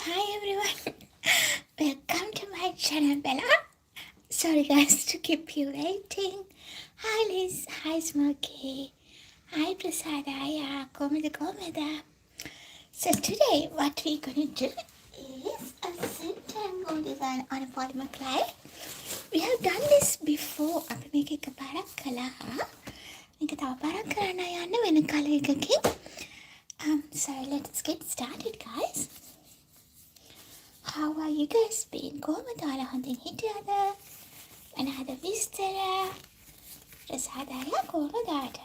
Hi everyone, welcome to my channel Bella. Sorry guys to keep you waiting. Hi Liz, hi Smokey, hi Prasadaya, Komeda. So today what we're gonna do is a Zentangle design on a polymer clay. We have done this before. අපි මේක එකපාරක් කළා. මේක තව පාරක් කරන්න යන්න වෙන colour එකකින්. So let's get started guys. How are you guys been? කොහොමද ඔයාලා හොඳින් හිටියද? මොනවද විස්තර? ප්‍රසාදය කොහොමද ආට?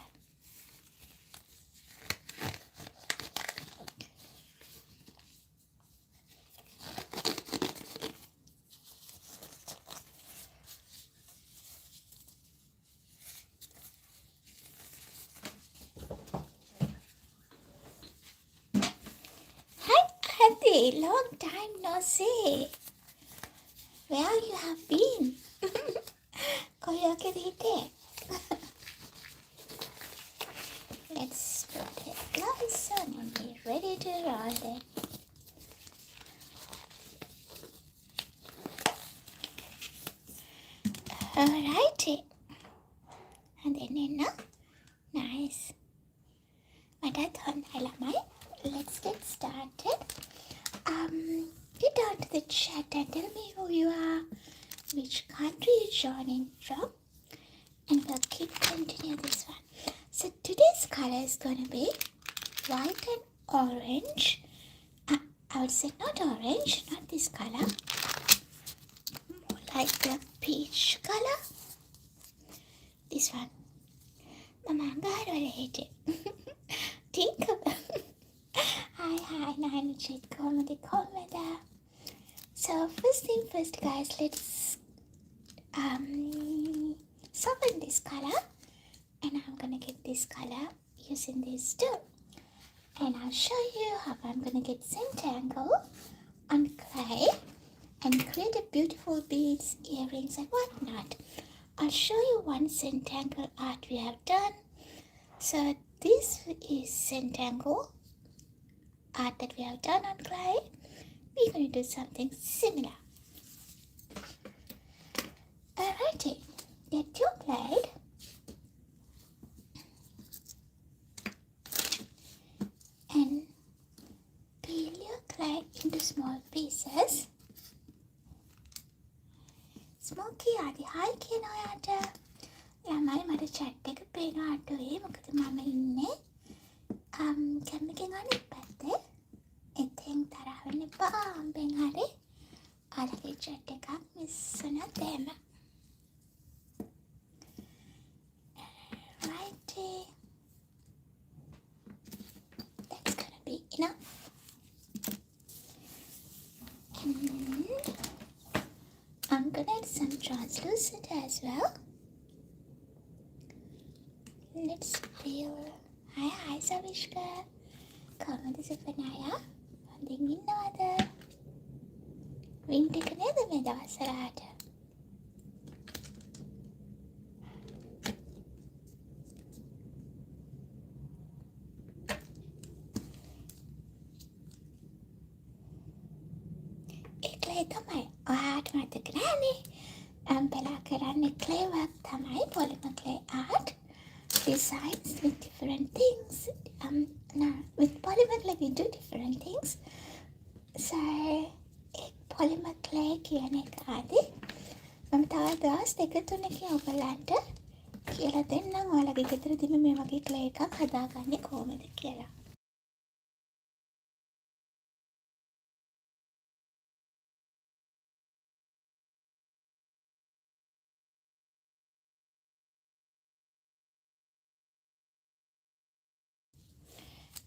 Hi Adi, long time no see. Where you have been? කොහොමද හිටියේ? Let's put the gloves on and be ready to roll them. Alrighty. And then nice. මටත් හොඳයි ළමයි. Let's get started. Get down to the chat and tell me who you are, which country you're joining from, and we'll keep continue this one. So today's color is going to be white and orange. I would say not orange, not this color. More like the peach color. This one. Mama, I hate it. Tinkerbell. Hi, Nanujit. Komeda. So first thing first, guys, let's soften this color, and I'm gonna get this color using this too. And I'll show you how I'm gonna get Zentangle on clay and create a beautiful beads, earrings, and whatnot. I'll show you one Zentangle art we have done. So this is Zentangle art that we have done on clay. We're going to do something similar. Alrighty, get your blade and peel your clay into small pieces. Smokey ආදි hi කියන ඔයාට ළමයි මට chat එක පේනවා අටුවේ මොකද මම ඉන්නේ කැමරාවෙන් අනිත් පැත්තේ. ඉතින් තරහ වෙන්න එපා අම්බෙන් හරි ඔයාලගේ chat එකක් මිස් වුණොත් එහෙම. Righty. That's gonna be enough. And I'm gonna add some translucent as well. Let's peel. Hi Savishka. කොහොමද සුපනායා? හොඳින් ඉන්නවද? වින්ට් එක නේද මේ දවස්වලට? clay තමයි. ඔයාට මතක නෑනේ. බලා කරන්නේ clay work තමයි, polymer clay art. Designs with different things. With polymer clay we do different things. So, polymer clay කියන එක ආදී මම තව දවස් දෙක තුනකින් ඔයගලන්ට කියලා දෙන්නම් ඔයාලගේ ගෙදරදීම මේ වගේ clay එකක් හදාගන්නේ කොහොමද කියලා.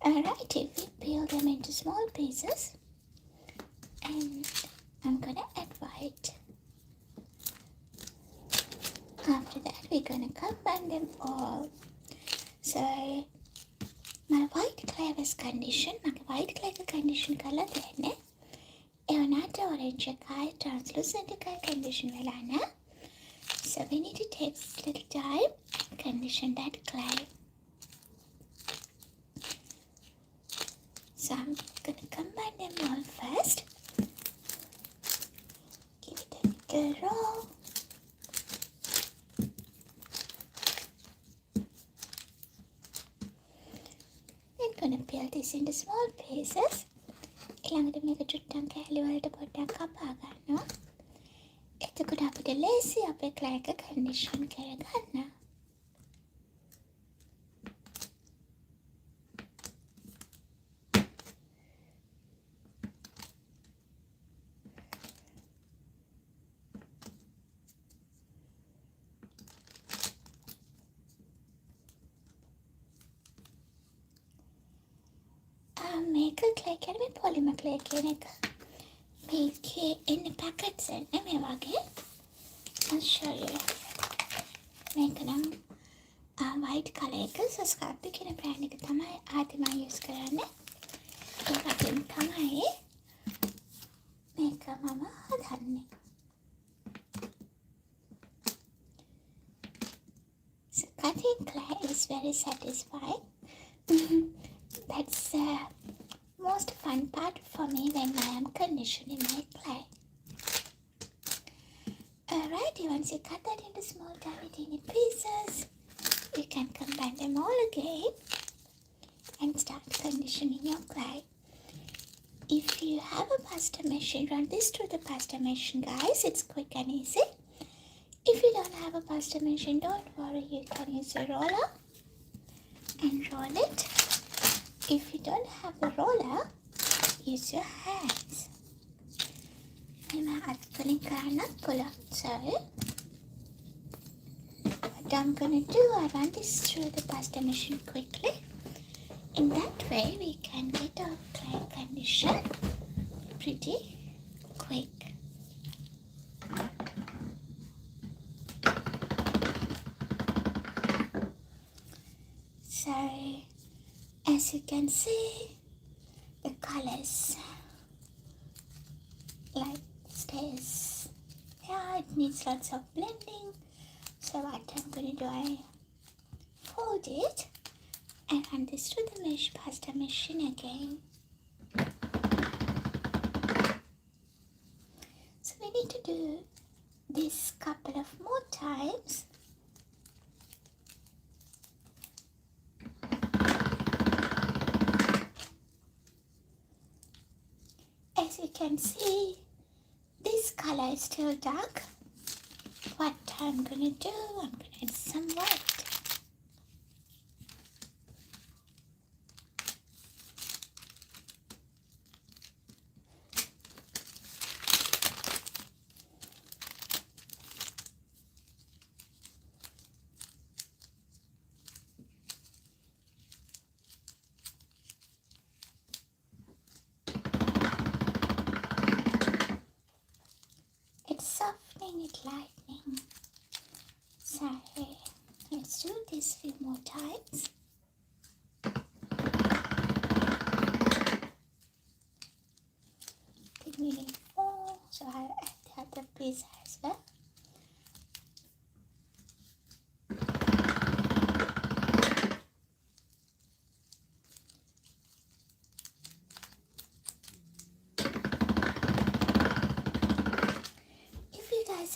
Alright, we peel them into small pieces and I'm gonna add white. After that we're gonna combine them all. So my white clay was conditioned. My white clay condition color then එවනාට orange එකයි translucent එකයි condition වෙලා නැහැ. So we need to take a little time and condition that clay. So I'm going to combine them all first. little row. I'm gonna peel this into small pieces. ඊළඟට මේක චුට්ටක් කෑලි වලට පොඩ්ඩක් කපා ගන්නවා. එතකොට අපිට ලේසි අපේ ක්ලේ එක කන්ඩිෂන් කරගන්න. මේක ක්ලේ කියන්නේ polymer clay කියන එක. මේකේ එන්නේ packets එන්නේ මේ වගේ. I'll show you. මේක නම් white color එක subscribe කියන brand එක තමයි ආදිම use කරන්නේ. ඒ වගේම තමයි මේක මම හදන්නේ. So cutting clay is very satisfying. That's most fun part for me when I am conditioning my clay. Alright, once you cut that into small tiny pieces, you can combine them all again and start conditioning your clay. If you have a pasta machine, run this through the pasta machine, guys. It's quick and easy. If you don't have a pasta machine, don't worry, you can use a roller and roll it. If you don't have a roller, use your hands. I'm actually gonna pull up. So, what I'm gonna do, I run this through the pasta machine quickly. In that way, we can get our clay condition pretty quick. So, as you can see, the colors like stays. Yeah, it needs lots of blending. So what I'm going to do, I fold it and run this through the pasta machine again. So we need to do this couple of more times. As you can see, this color is still dark. What I'm gonna do, I'm gonna add some white. Softening it, lightening. So let's do this few more times. Didn't really need more, so I'll add the other piece as well.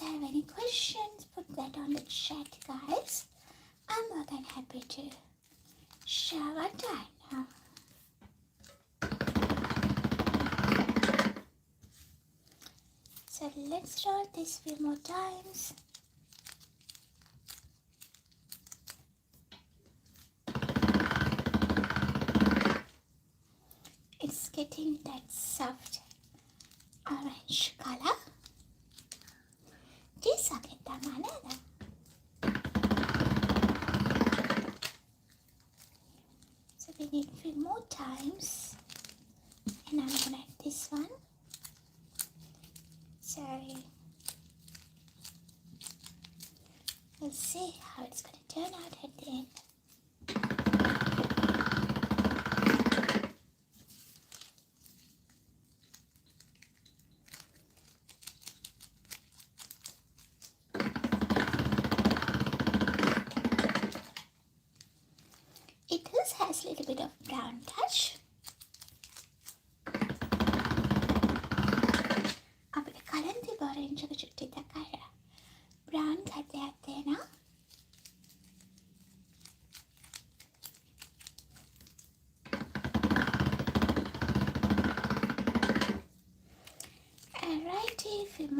Have any questions, put that on the chat, guys. I'm more than happy to share what I know. So let's roll this few more times. It's getting that soft orange color. So we need a few more times, and I'm gonna add this one. So we'll see how it's gonna turn out at the end.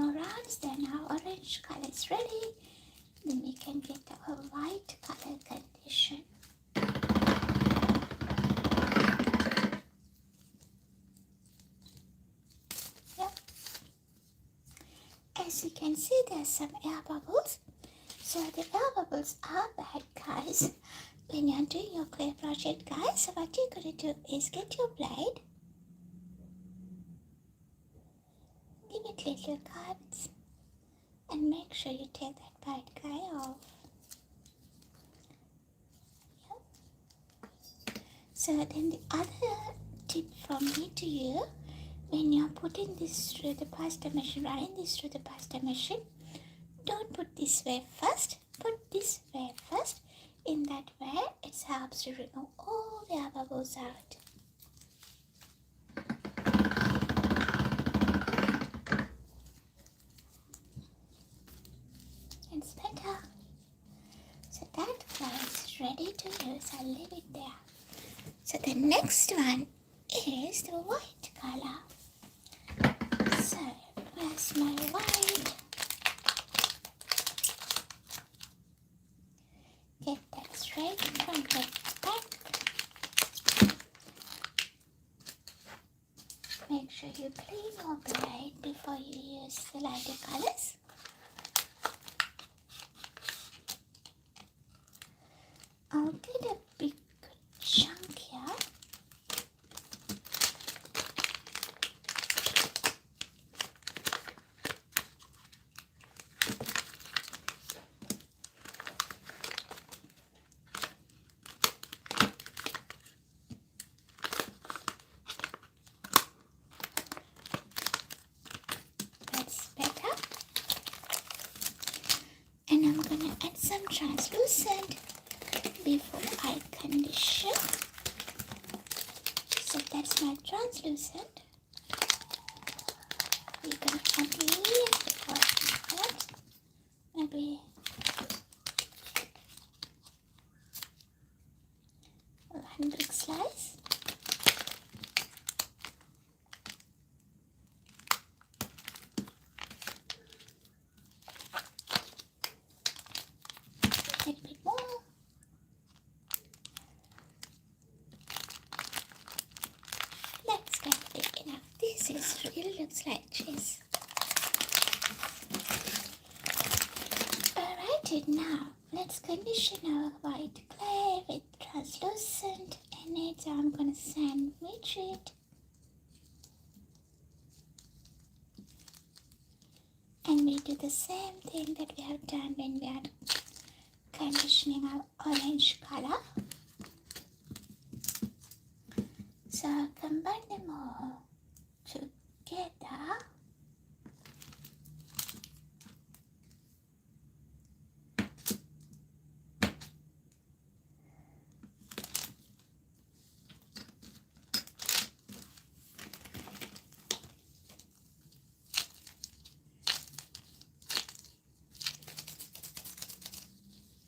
more rounds, then our orange color is ready. Then we can get our white color condition. Yep. As you can see, there's some air bubbles. So the air bubbles are bad, guys. When you're doing your clay project, guys, so what you're going to do is get your blade, give it little cuts, and make sure you take that bad guy off. Yep. So then the other tip from me to you, when you're putting this through the pasta machine, running this through the pasta machine, don't put this way first, put this way first. In that way, it helps to remove all the air bubbles out. It's better. So that is ready to use. I'll leave it there. So the next one is the white color. So where's my white? Get that straight from the back. Make sure you clean your blade before you use the lighter colors. I'll get a big chunk here. And I'm going to add some translucent before I condition. So that's my translucent. We're going to add a little bit of that. Maybe one big slice. A little bit more. Let's get big enough. This really looks like cheese. Alright, now let's condition our white clay with translucent in it. So I'm going to sandwich it. And we do the same thing that we have done when we are conditioning our orange color. So combine them all together.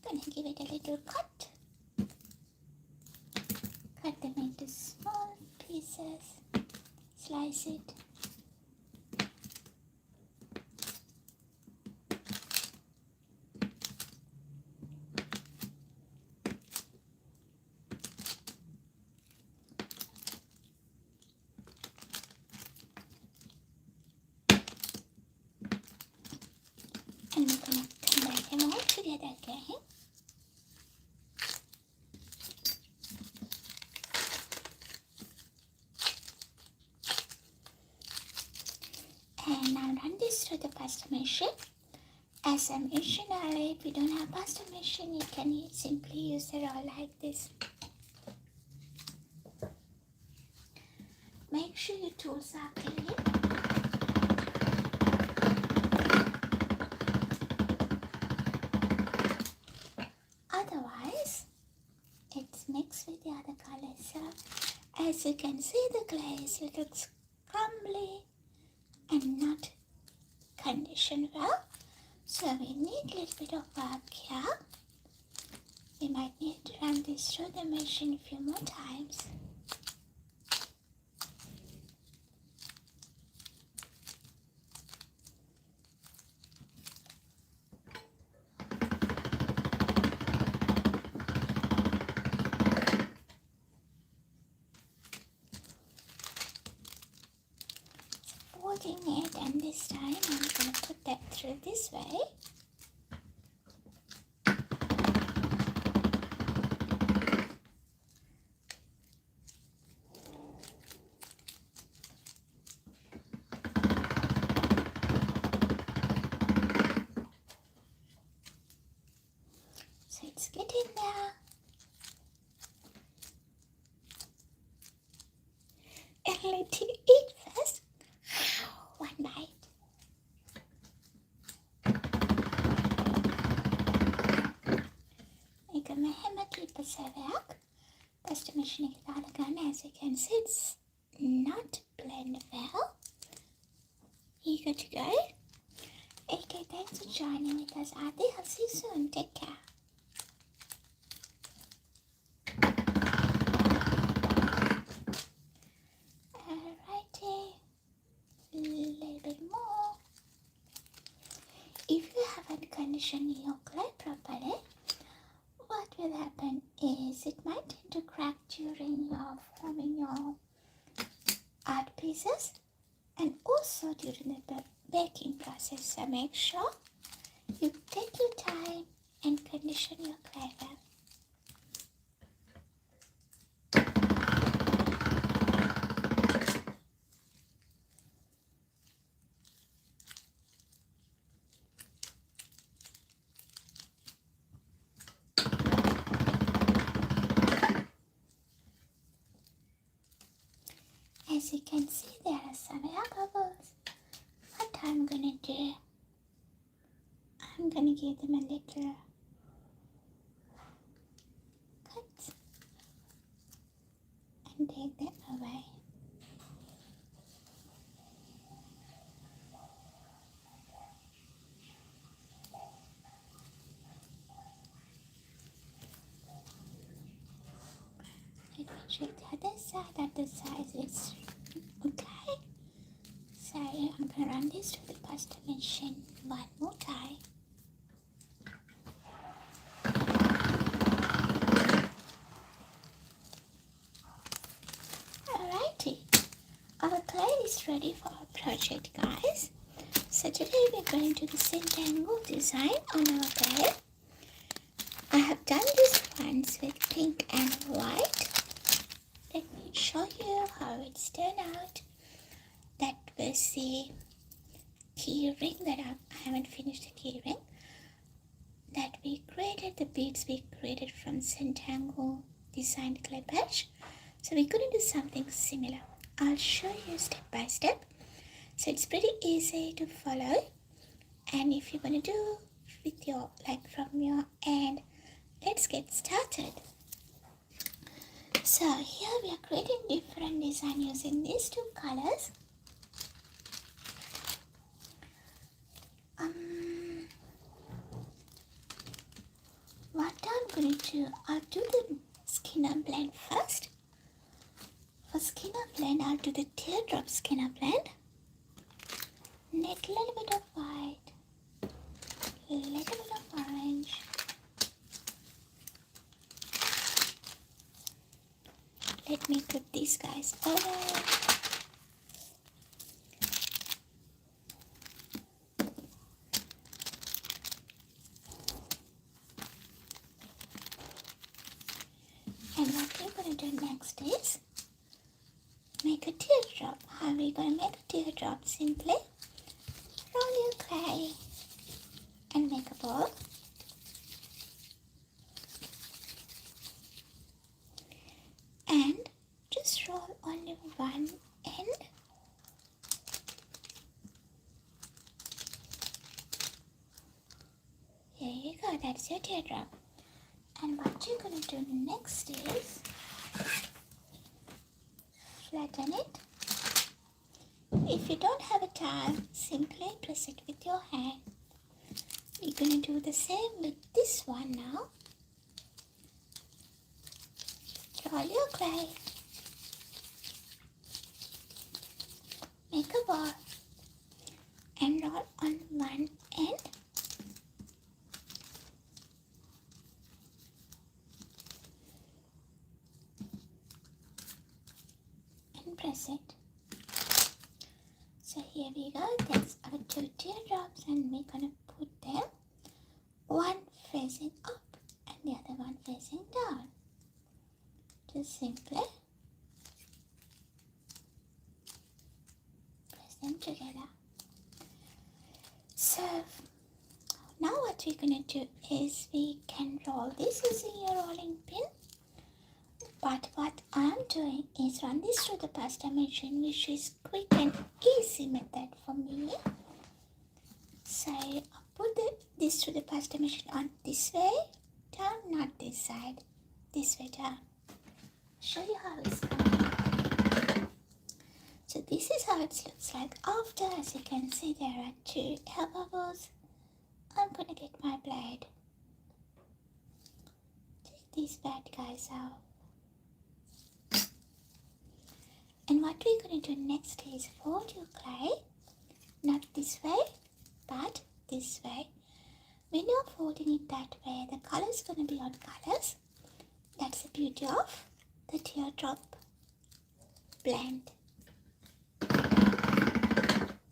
Gonna give it a little cut. Cut them into small pieces. Slice it. And we're gonna combine them all together again. And I'll run this through the pasta machine. As I mentioned earlier, if you don't have pasta machine, you can simply use the roll like this. Make sure your tools are clean. Otherwise, it's mixed with the other colors. So, as you can see, the glaze looks crumbly and not conditioned well. So we need a little bit of work here. We might need to run this through the machine a few more times. holding it, and this time I'm going to put that through this way. So it's getting there. And let you eat first. One bite. Ik heb mijn helemaal klippen werk. Dat is de machine ik laten gaan. As you can see, it's not blend well. You good to go? Okay, thanks for joining with us, Adi. I'll see you soon. Take care. Alrighty. A little bit more. If you haven't conditioned your clay properly, what will happen is it might tend to crack during your forming your art pieces and also during the baking process. So make sure you take your time and condition your clay well. As you can see, there are some air bubbles. What I'm gonna do, I'm gonna give them a little cut and take them away. Let me check the other side that the size is okay. So I'm gonna run this through the pasta machine one more time. Alrighty, our clay is ready for our project, guys. So today we're going to do the Zentangle design on our clay. I have done this once with pink and white. Let me show you how it's turned out. That was the key ring that I haven't finished the key ring. That we created, the beads we created from Zentangle designed clay patch. So we're going to do something similar. I'll show you step by step. So it's pretty easy to follow. And if you're going to do with your, like from your end, let's get started. So here we are creating different design using these two colors. What I'm going to do, I'll do the skinner blend first. For skinner blend, I'll do the teardrop skinner blend. Need a little bit of white, a little bit of orange. Let me put these guys over. And what we're going to do next is make a teardrop. How are we going to make a teardrop? Simply roll your clay and make a ball. And just roll only one end. Here you go, that's your teardrop. And what you're going to do next is flatten it. If you don't have a towel, simply press it with your hand. You're going to do the same with this one now. Roll your clay. Make a ball and roll on one end. And press it. So here we go, that's our 2 teardrops, and we're gonna put them one facing up and the other one facing down. Just simply press them together. So now what we're gonna do is we can roll this using your rolling pin. But what I'm doing is run this through the pasta machine, which is quick and easy method for me. So I put this through the pasta machine on this way down, not this side, this way down. Show you how it's going. So this is how it looks like after. As you can see, there are 2 air bubbles. I'm gonna get my blade. Take these bad guys out. And what we're going to do next is fold your clay, not this way, but this way. When you're folding it that way, the color is going to be on colors. That's the beauty of the teardrop blend.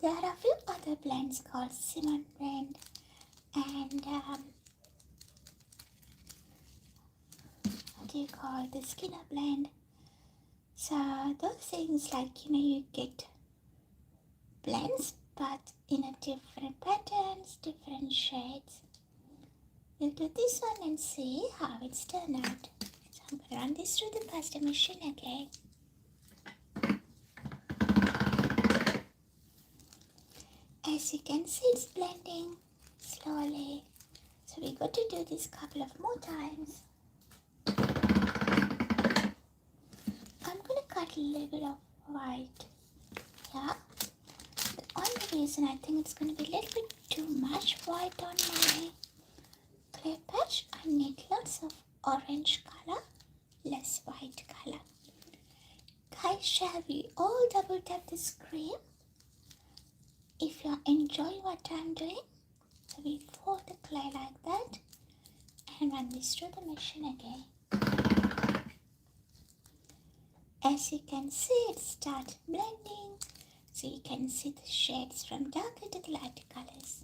There are a few other blends called Simon blend and what do you call the Skinner blend. So those things, like, you get blends but in a different patterns, different shades. We'll do this one and see how it's turned out. So I'm going to run this through the pasta machine again. As you can see, it's blending slowly. So we got to do this a couple of more times. A little bit of white here. The only reason I think it's going to be a little bit too much white on my clay patch, I need lots of orange color, less white color. Guys, shall we all double tap the screen if you're enjoying what I'm doing? So we fold the clay like that and run this through the machine again. As you can see, it starts blending, so you can see the shades from darker to the lighter colors.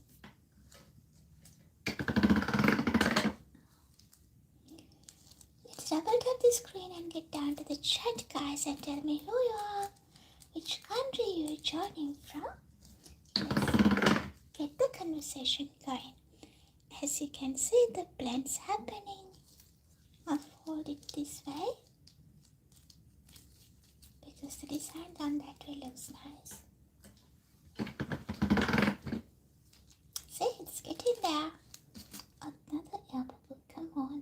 Let's double tap the screen and get down to the chat, guys, and tell me who you are, which country you're joining from. Let's get the conversation going. As you can see, the blend's happening. I'll fold it this way, because the design done that way looks nice. See, it's getting there. Another air bubble, come on.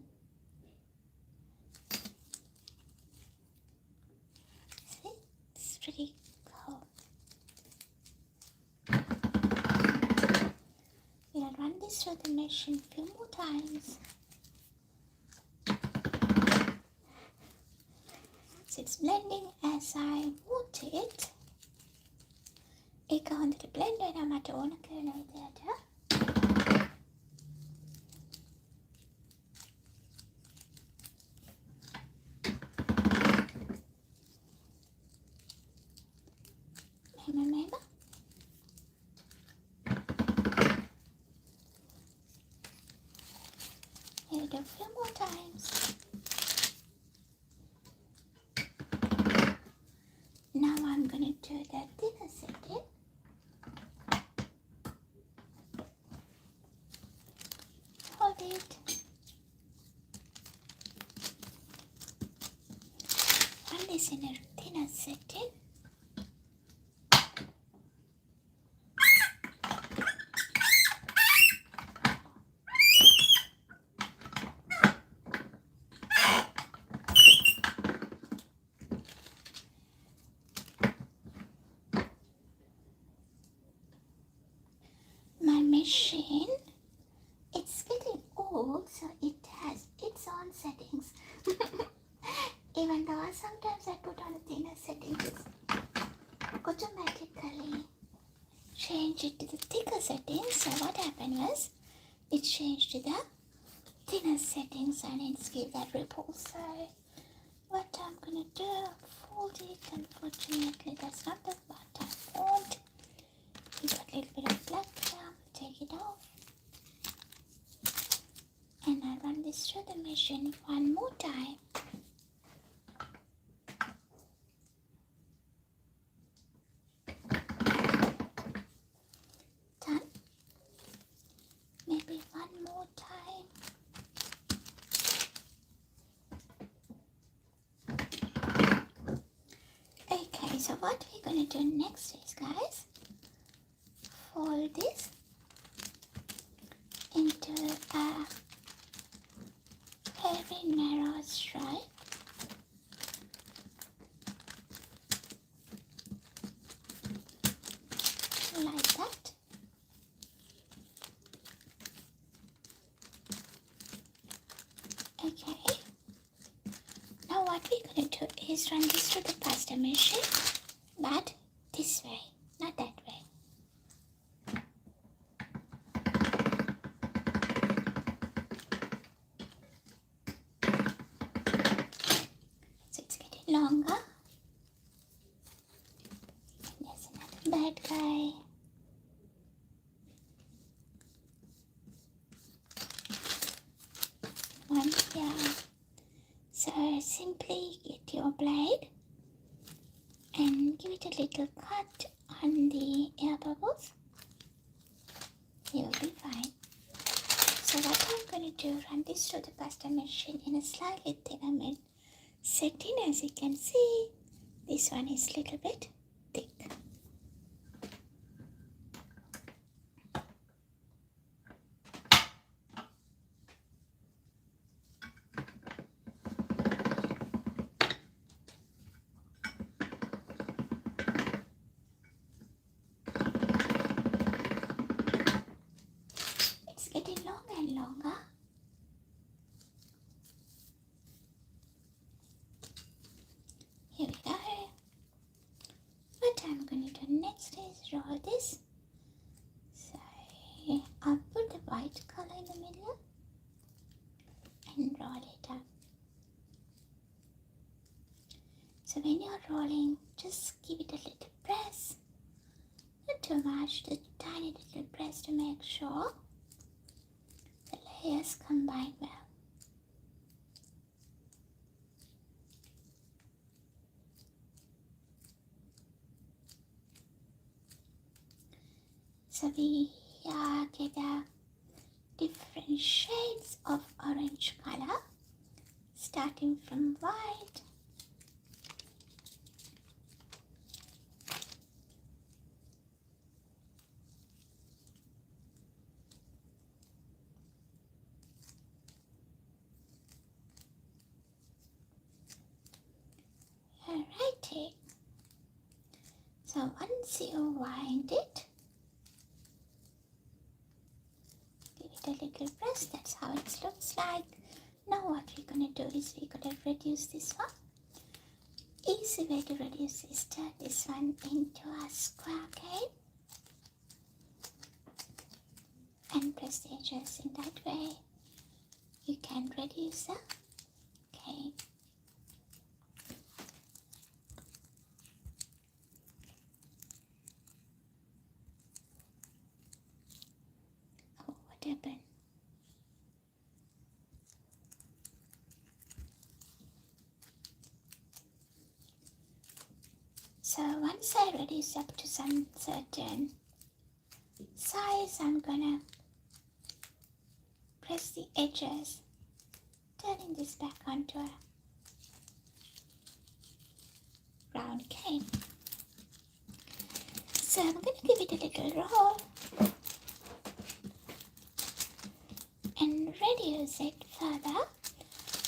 See, it's pretty cool. We'll run this through the machine a few more times. It's blending as I want it. ඒක හොඳට blend වෙනවා මට ඕන කරන විදිහට. මෙහෙම. We'll do a few more times. Now I'm going to do the thinner setting. Hold it. Run this in a thinner setting. Machine, it's getting old, so it has its own settings. Even though sometimes I put on a thinner settings, automatically change it to the thicker settings. So what happened was, it changed to the thinner settings and it's give that ripple. So what I'm gonna do, fold it. Unfortunately, that's not the part I want. machine one more time. Done. Maybe one more time. Okay, so what we're going to do next is, guys, fold this into a very narrow stripe. Like that. Okay. Now what we're going to do is run this to the pasta machine, but this way, not that way. So it's getting longer. And there's another bad guy. One here. So simply get your blade and give it a little cut on the air bubbles. You'll be fine. So what I'm going to do, run this to the pasta machine in a slightly thinner setting. As you can see, this one is a little bit thick. It's getting longer and longer. Here we go. What I'm going to do next is roll this. So I'll put the white color in the middle and roll it up. So when you're rolling, just give it a little press. Not too much, just a tiny little press to make sure the layers combine well. So we get different shades of orange color, starting from white, alrighty. So once you wind it, give it a little press. That's how it looks like. Now what we're going to do is we're going to reduce this one. Easy way to reduce is turn this one into a square cane and press the edges. In that way you can reduce the cane. Oh, what happened? So once I reduce up to some certain size, I'm gonna press the edges, turning this back onto a round cane. So I'm gonna give it a little roll and reduce it further.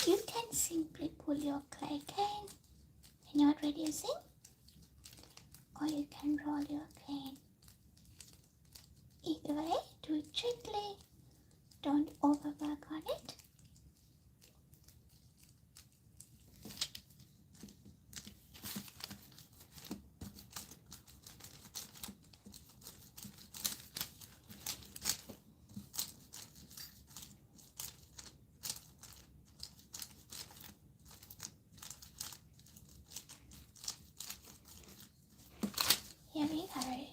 You can simply pull your clay cane when you're reducing, or you can roll your cane. Either way, do it gently, don't overwork on it. Here we go.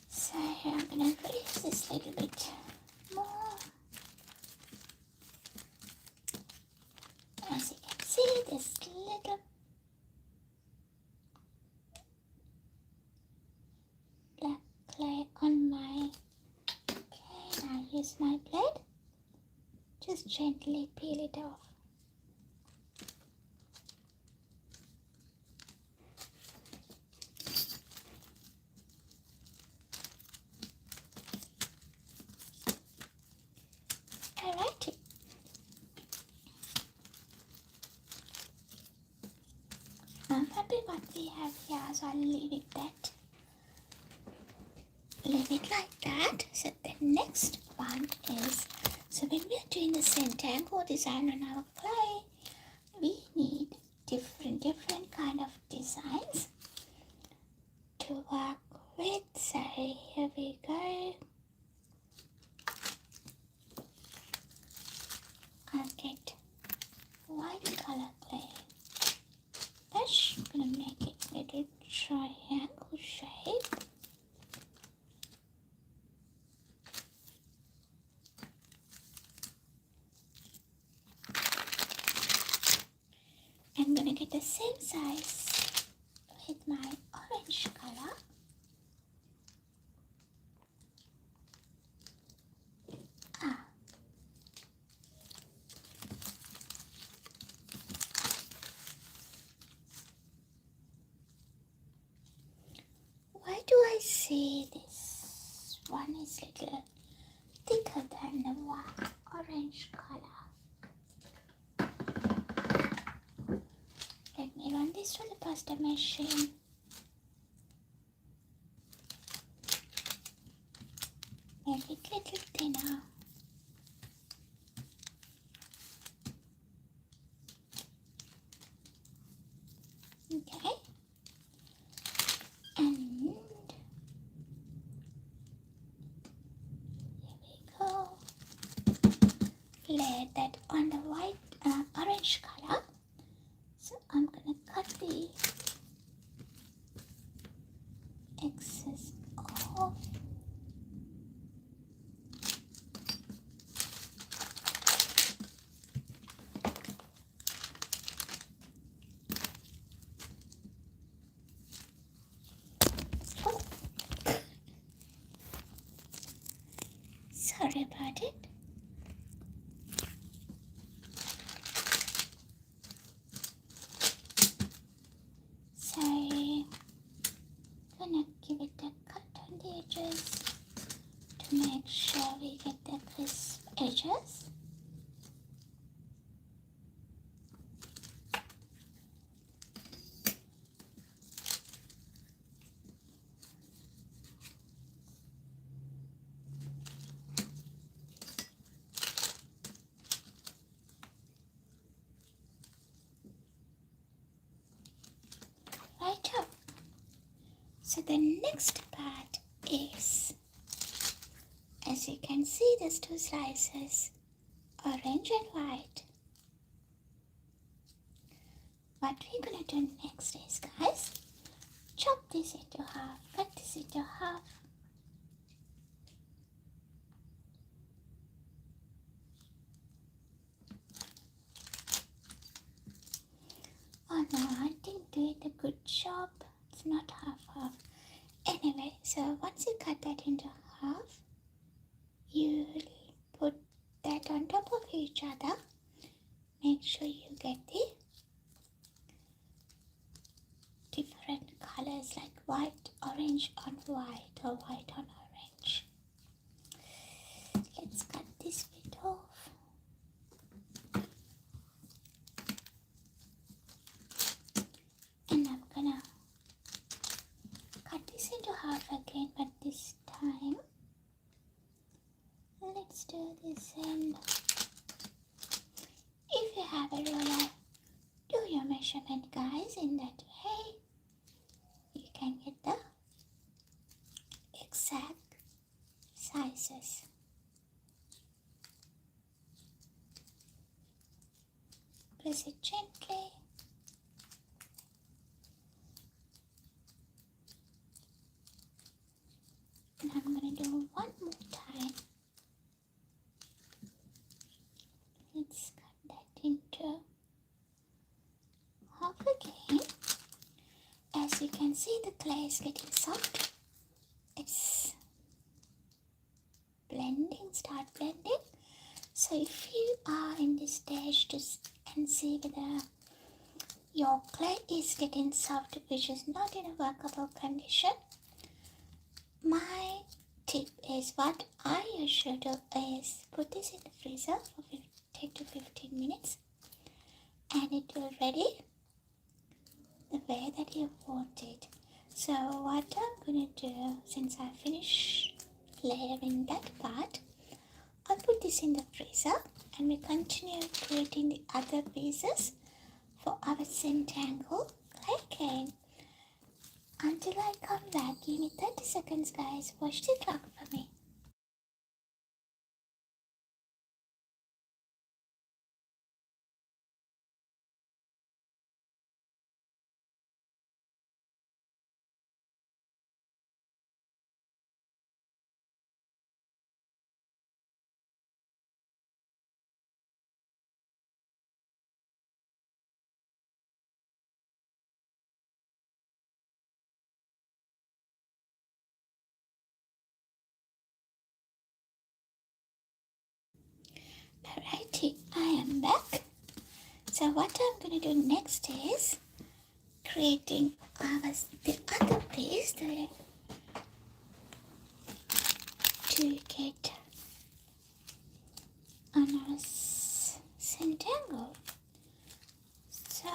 So I'm going to reduce this a little bit more. just gently peel it off. Alright. I'm happy what we have here, so I'll leave it like that. So the next one is, so when we are doing the Zentangle design on our clay, we need different kind of designs to work with. So here we go. I'll get white color clay. I'm gonna make it a little triangle shape. I'm gonna get the same size with my orange color. Why do I say this one is a little thicker than the orange color? Let me run this through the pasta machine. Make it a little thinner. Okay. And here we go. Lay that on the white orange color. So I'm gonna cut the excess off. Sorry about it. So, gonna give it a cut on the edges to make sure we get the crisp edges. Right up. So the next part is, as you can see, there's two slices, orange and white. What we're gonna do next is, guys, chop this into half, cut this into half. Oh no, I didn't do it a good job. It's not half. Anyway, so once you cut that into half, you'll put that on top of each other. Make sure you get the different colors like white, orange on white or white on orange. Let's cut this bit off. And I'm gonna cut this into half again, but this time let's do this end. If you have a ruler, do your measurement, guys. In that way you can get the exact sizes. Press it gently. And I'm going to do one more time. Let's cut that into half again. As you can see, the clay is getting soft. It's start blending. So if you are in this stage and see whether your clay is getting soft, which is not in a workable condition, my tip is what I usually do is put this in the freezer for 10 to 15 minutes and it will ready the way that you want it. So what I'm going to do, since I finished layering that part, I'll put this in the freezer and we continue creating the other pieces for our Zentangle clay cane. Until I come back, give me 30 seconds guys, watch the clock for me. Alrighty, I am back. So what I'm going to do next is creating the other piece to get on our Zentangle. So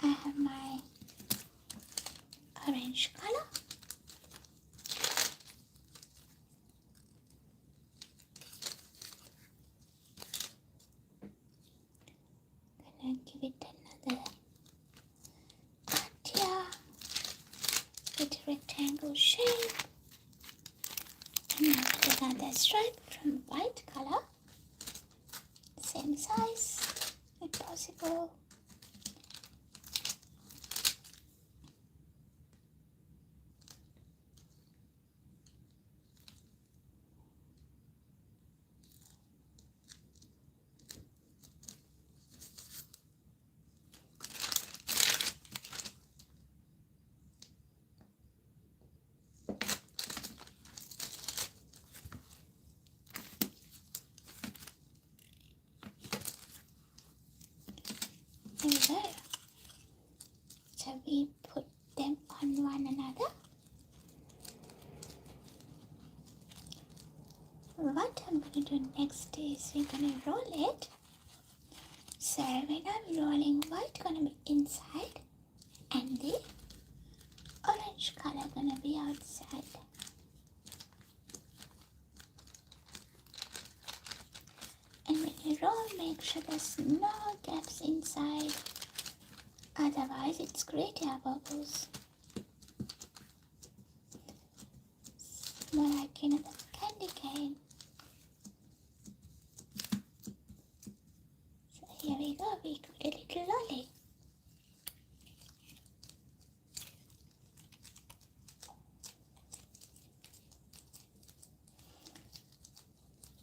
I have my orange color. Gonna give it another cut here with a rectangle shape. And now with another stripe from white color, same size if possible. There we go. So we put them on one another. What I'm going to do next is we're going to roll it. So when I'm rolling, white going to be inside and the orange color going to be outside. And when you roll, make sure there's no gaps inside, otherwise it's creating bubbles. It's more like another candy cane. So here we go, we create a little lolly.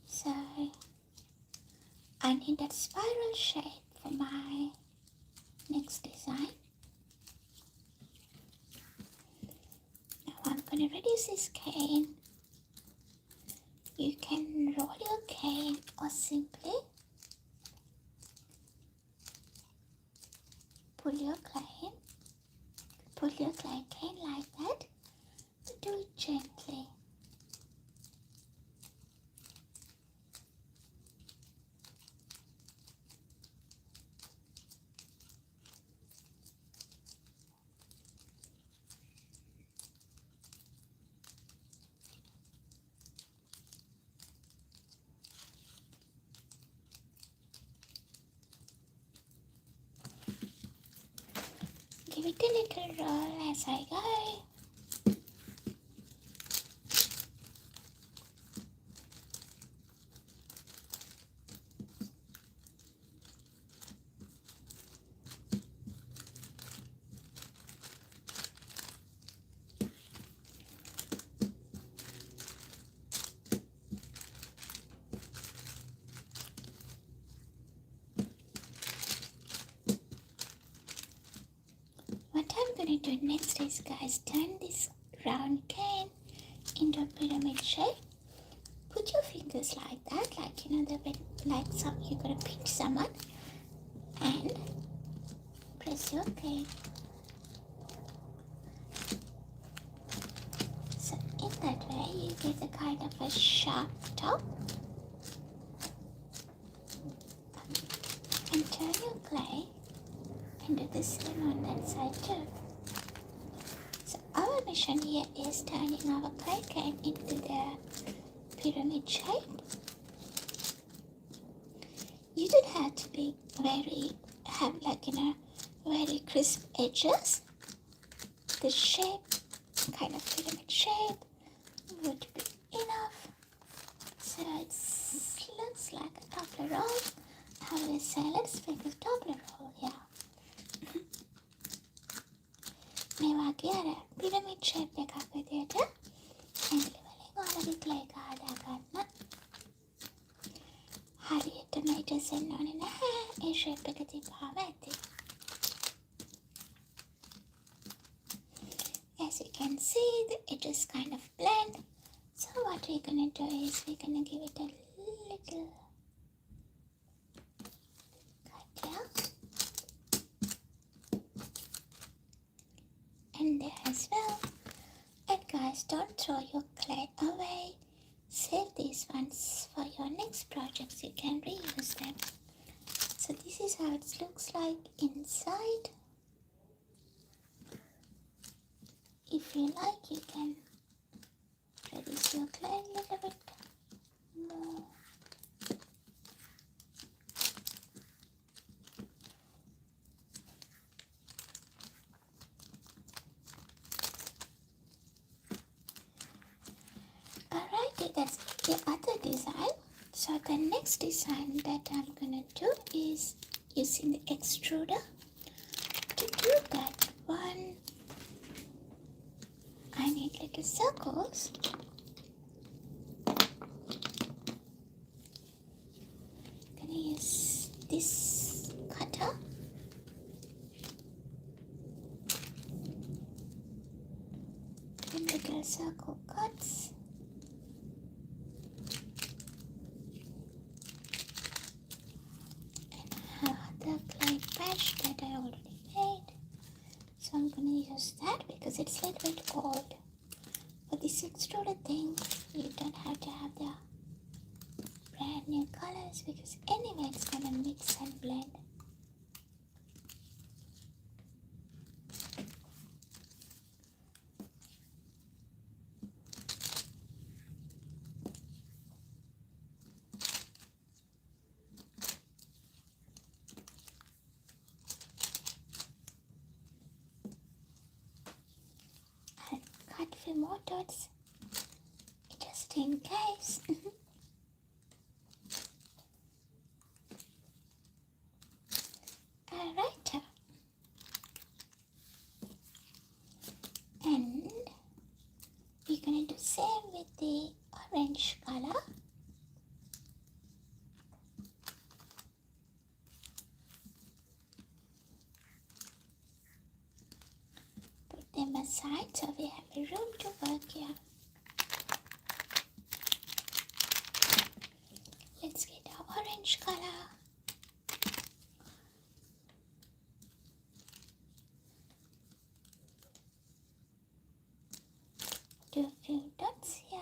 So I need that spiral shape for my next design. Now I'm going to reduce this cane. You can roll your cane or simply pull your clay cane like that, but do it gently. Give it a little roll as I go. What I'm going to do next is, guys, turn this round cane into a pyramid shape. put your fingers like that, like you know, like some you're gonna pinch someone, and press your clay. So in that way, you get a kind of a sharp top, and turn your clay and do the same on that side too. So our mission here is turning our clay can into the pyramid shape. You don't have to be have like, you know, very crisp edges. The shape, kind of pyramid shape, would be enough. So it looks like a doppler roll. How do we say? Let's make a doppler roll, yeah. මේ වගේ අර pyramid shape එකක් විදියට ඇඟිලි වලින් ඔයාලගේ clay එක හදා ගන්න. හරියට මේටස් එන්න ඕනේ නැහැ. ඒ shape එක තිබ්බාම ඇති. As you can see, the edges kind of blend. So what we're gonna do is we're gonna give it a little cut here. And there as well. And guys, don't throw your clay away. Save these ones for your next projects. You can reuse them. So this is how it looks like inside. If you like, you can reduce your clay a little bit more. Alrighty, that's the other design. So the next design that I'm gonna do is using the extruder. To do that one, I need little circles. Gonna use this cutter. And little circle cuts. And I have the clay patch that I already made. So I'm gonna use that because it's a little bit old. For this extruded thing, you don't have to have the brand new colors because anyway it's gonna mix and blend. I'll cut a few more dots just in case. Alright. And we're gonna do same with the orange color. Put them aside so we have a room to work here. Let's get our orange color. Do a few dots here.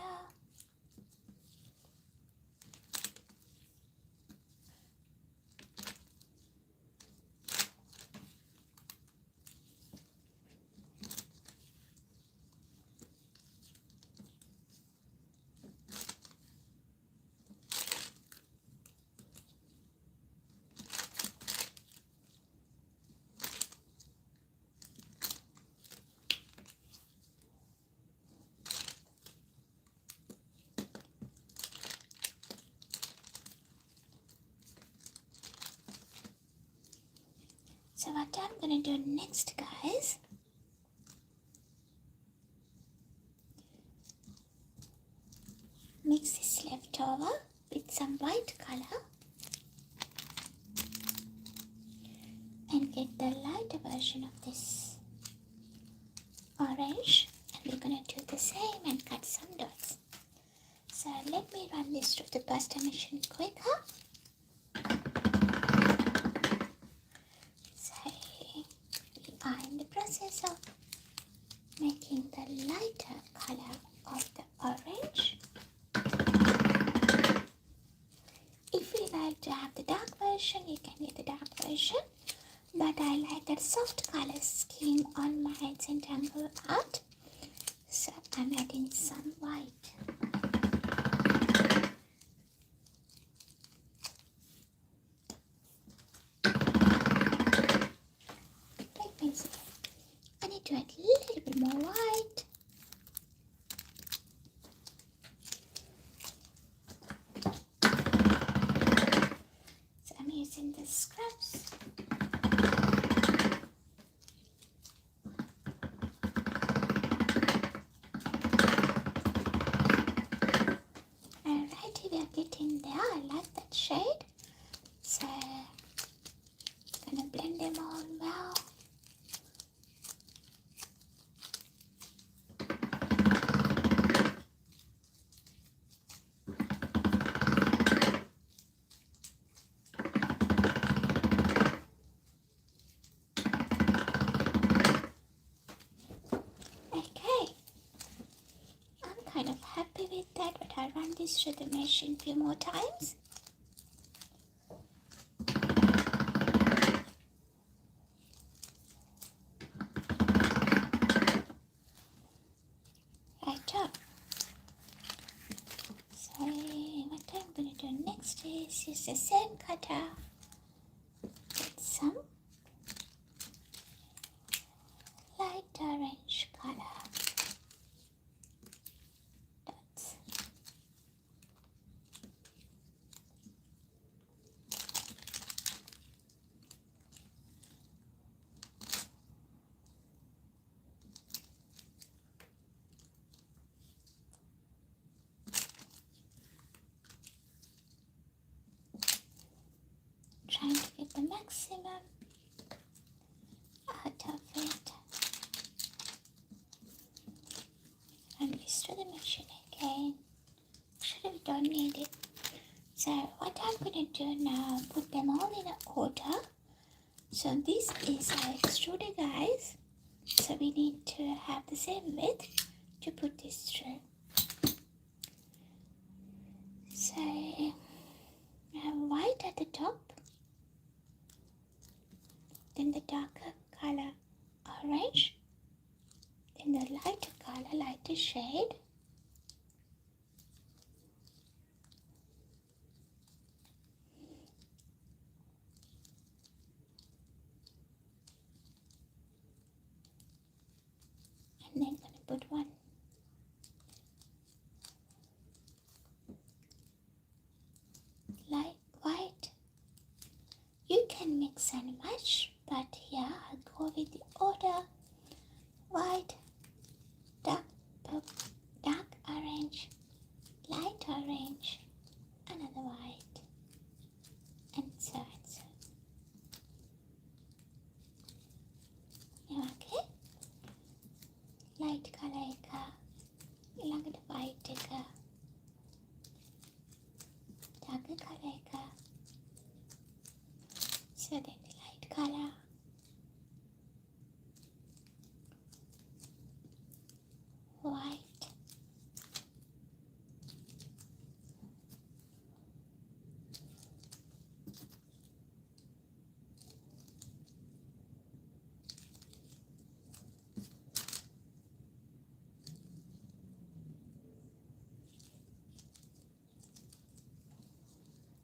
So what I'm gonna do next, guys, mix this leftover with some white color and get the lighter version of this orange, and we're gonna do the same and cut some dots. So let me run this through the pasta machine quicker. So we are in the process of making the lighter color of the orange. If you like to have the dark version, you can get the dark version. But I like that soft color scheme on my Zentangle art. So I'm adding some white. Let me see. I need to add a little bit more white. So I'm using the scrubs. Alrighty, we are getting there. I like that shade. So gonna blend them all well. Okay, I'm kind of happy with that, but I'll run this through the machine a few more times. Right up. So what I'm going to do next is use the same cutter with some light orange color dots. Trying to get the maximum out of it. Run this to the machine again. Actually, we don't need it. So what I'm going to do now, put them all in an order. So this is our extruder, guys. So we need to have the same width to put this through. So I have white at the top, then the darker color orange, then the lighter color, lighter shade, and then gonna put one light white. You can mix and match, but here I'll go with the order: white, dark purple, dark orange, light orange, another white, and so and so. Okay, light color එක ඊළඟට white එක, dark color එක, so then the light color, white,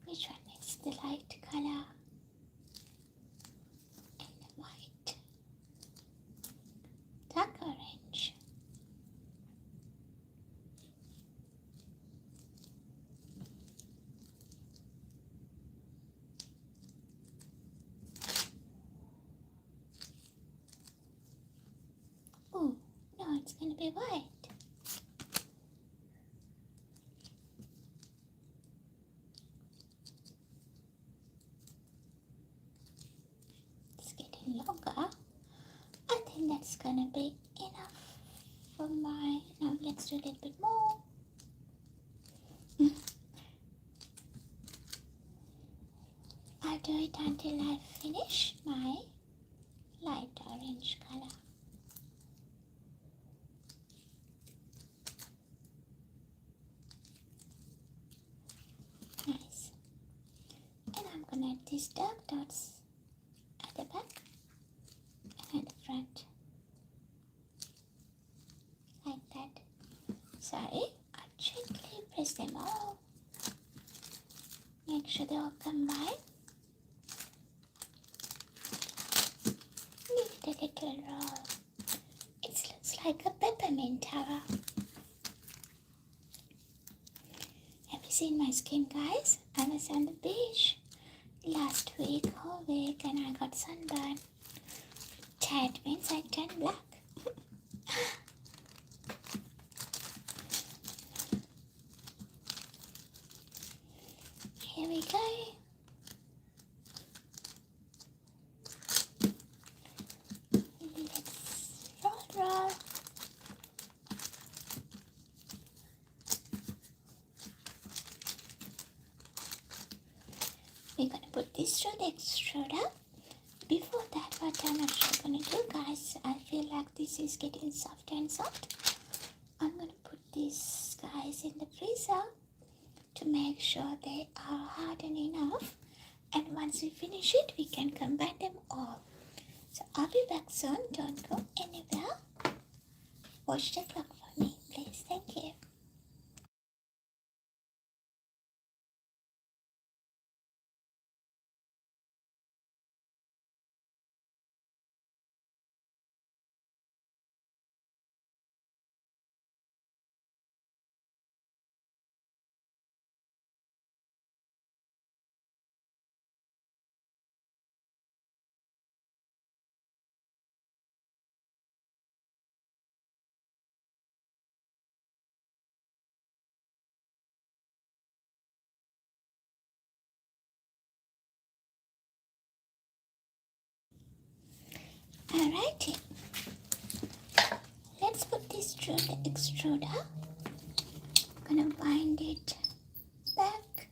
which one is the light color, and the white, dark orange, oh no, it's gonna be white. It's getting longer. I think that's gonna be enough for my, now let's do a little bit more. do it until I finish my light orange color. Nice. And I'm gonna add these dark dots at the back and at the front. Like that. Sorry, I gently press them all. Make sure they all combine. Give it a little roll. It looks like a peppermint tower. Have you seen my skin, guys? I was on the beach last week, whole week, and I got sunburn. That means I turned black. Here we go. Let's roll. We're gonna put this through the extruder. Before that, what I'm actually gonna do, guys, I feel like this is getting softer and soft. I'm gonna put these guys in the freezer to make sure they are hardened enough, and once we finish it we can combine them all. So I'll be back soon. Don't go anywhere. Watch the clock for me, please. Thank you. Alrighty, let's put this through the extruder. I'm gonna bind it back.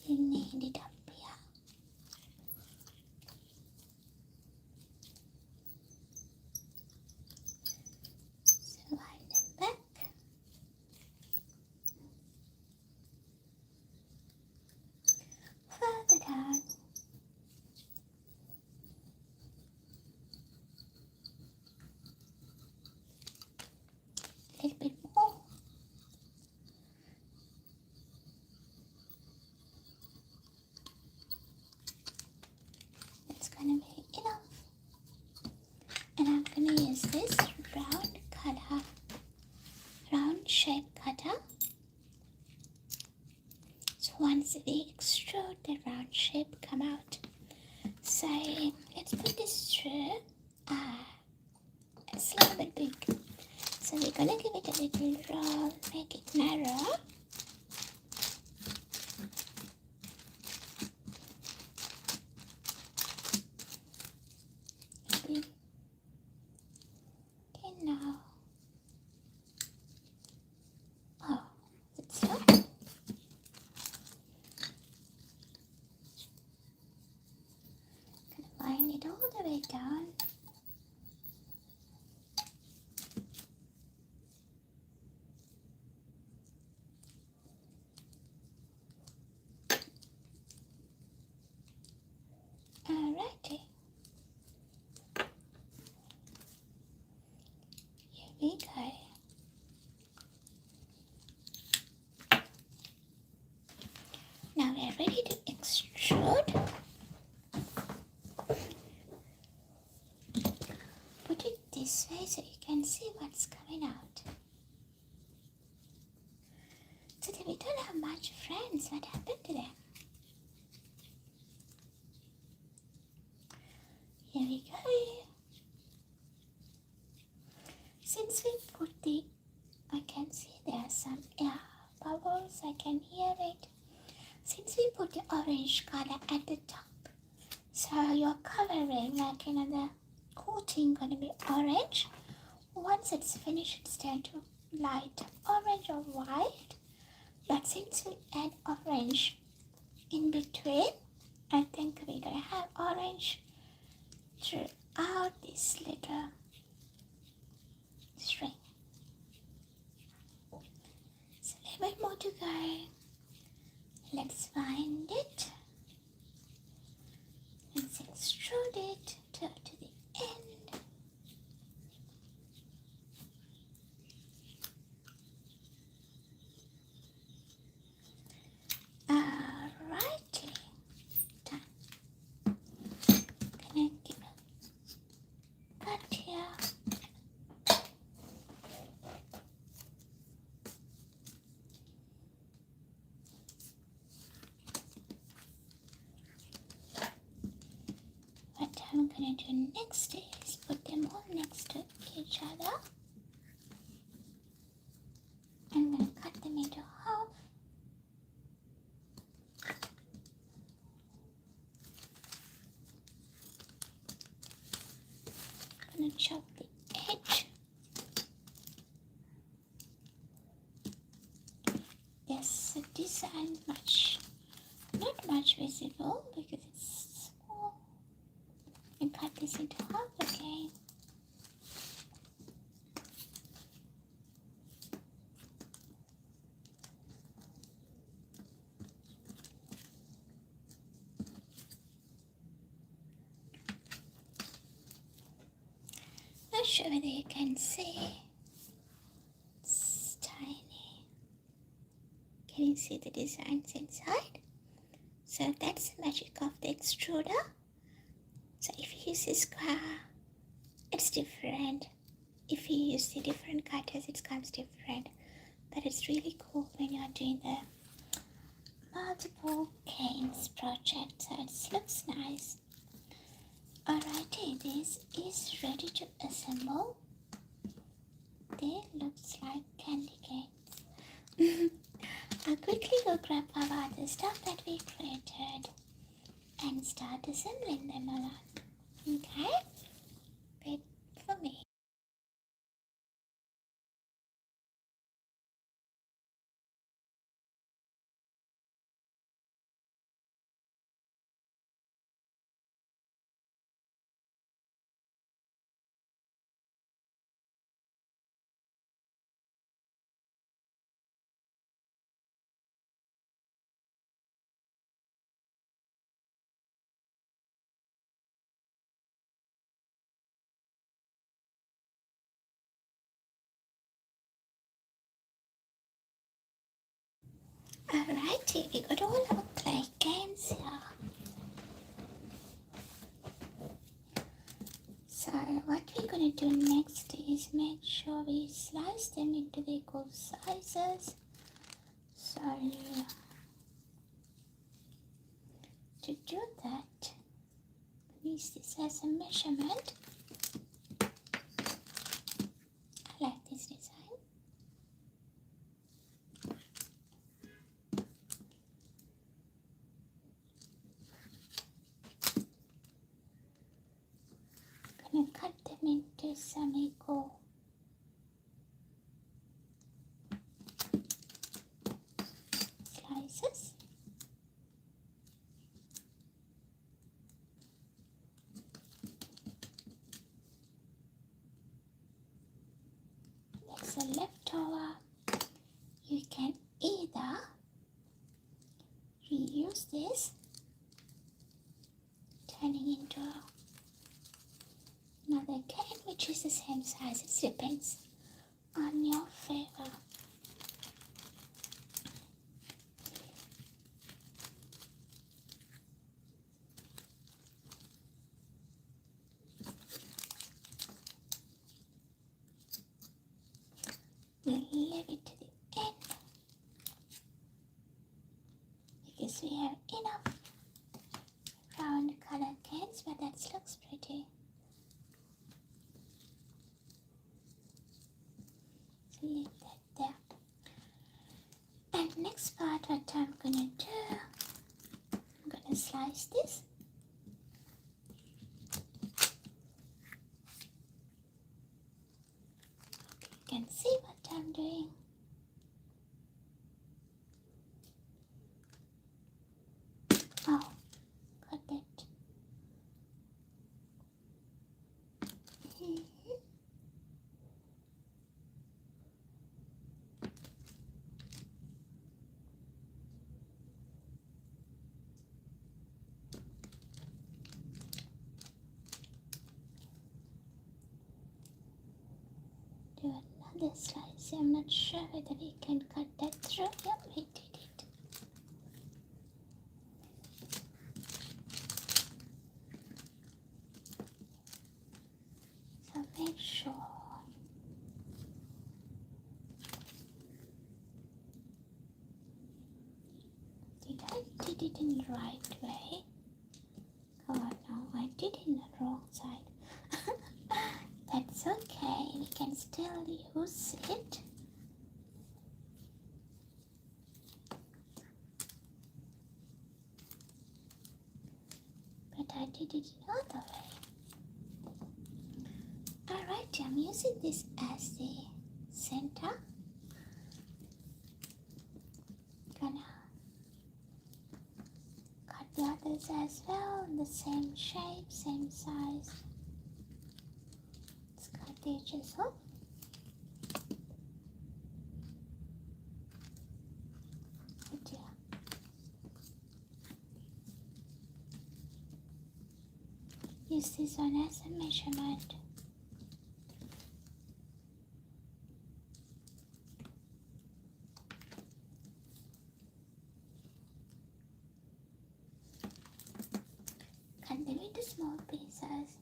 You need it up here. So bind them back. Further down. A little bit more. That's gonna be enough. And I'm gonna use this round shape cutter. So once we extrude, the round shape come out. So let's put this through. It's a little bit big. So we're gonna give it a little roll, make it narrow. Okay, now. Oh, it's so. Gonna wind it all the way down. Alrighty. Here we go. Now we're ready to extrude. Put it this way so you can see what's coming out. Today we don't have much friends. What happened to them? Here we go. Since we put I can see there are some air bubbles. I can hear it. Since we put the orange color at the top, so your covering, like the coating, gonna be orange. Once it's finished, it's turned to light orange or white. But since we add orange in between, I think we're gonna have orange throughout this little string. So a little bit more to go. Let's find it. Let's extrude it to the end. Alrighty, done. Gonna give a cut here. What I'm gonna do next is put them all next to each other. I'm gonna cut them into half. I'm gonna chop the edge. Yes, so these aren't not much visible because it's small. And cut this into half again. Not sure whether you can see. It's tiny. Can you see the designs inside? So that's the magic of the extruder. So if you use a square, it's different. If you use the different cutters, it comes different. But it's really cool when you're doing the multiple canes project. So it looks nice. Alrighty, this is ready to assemble. They looks like candy canes. I'll quickly go grab our other stuff that we created and start assembling them along. Okay? Wait for me. Alrighty, we got all our clay canes here. So what we're going to do next is make sure we slice them into the equal sizes. So to do that, use this as a measurement. I like this design. I'm going to cut them into some equal slices. There's a leftover. You can either reuse this, turning into another can which is the same size. It depends on your favor. We'll leave it to the end because we have enough round color cans, but that looks pretty. So leave that there. And next part, what I'm gonna do, I'm gonna slice this. You can see what I'm doing. this slice. I'm not sure whether we can cut that through. Yep, we did it. So make sure I did it in the right way. Oh no, I did it in the wrong side. That's okay, we can still use it. But I did it the other way. Alright, I'm using this as the center. Gonna cut the others as well in the same shape, same size. Let's cut the edges off. Oh dear. Use this one as a measurement. Cut them into small pieces.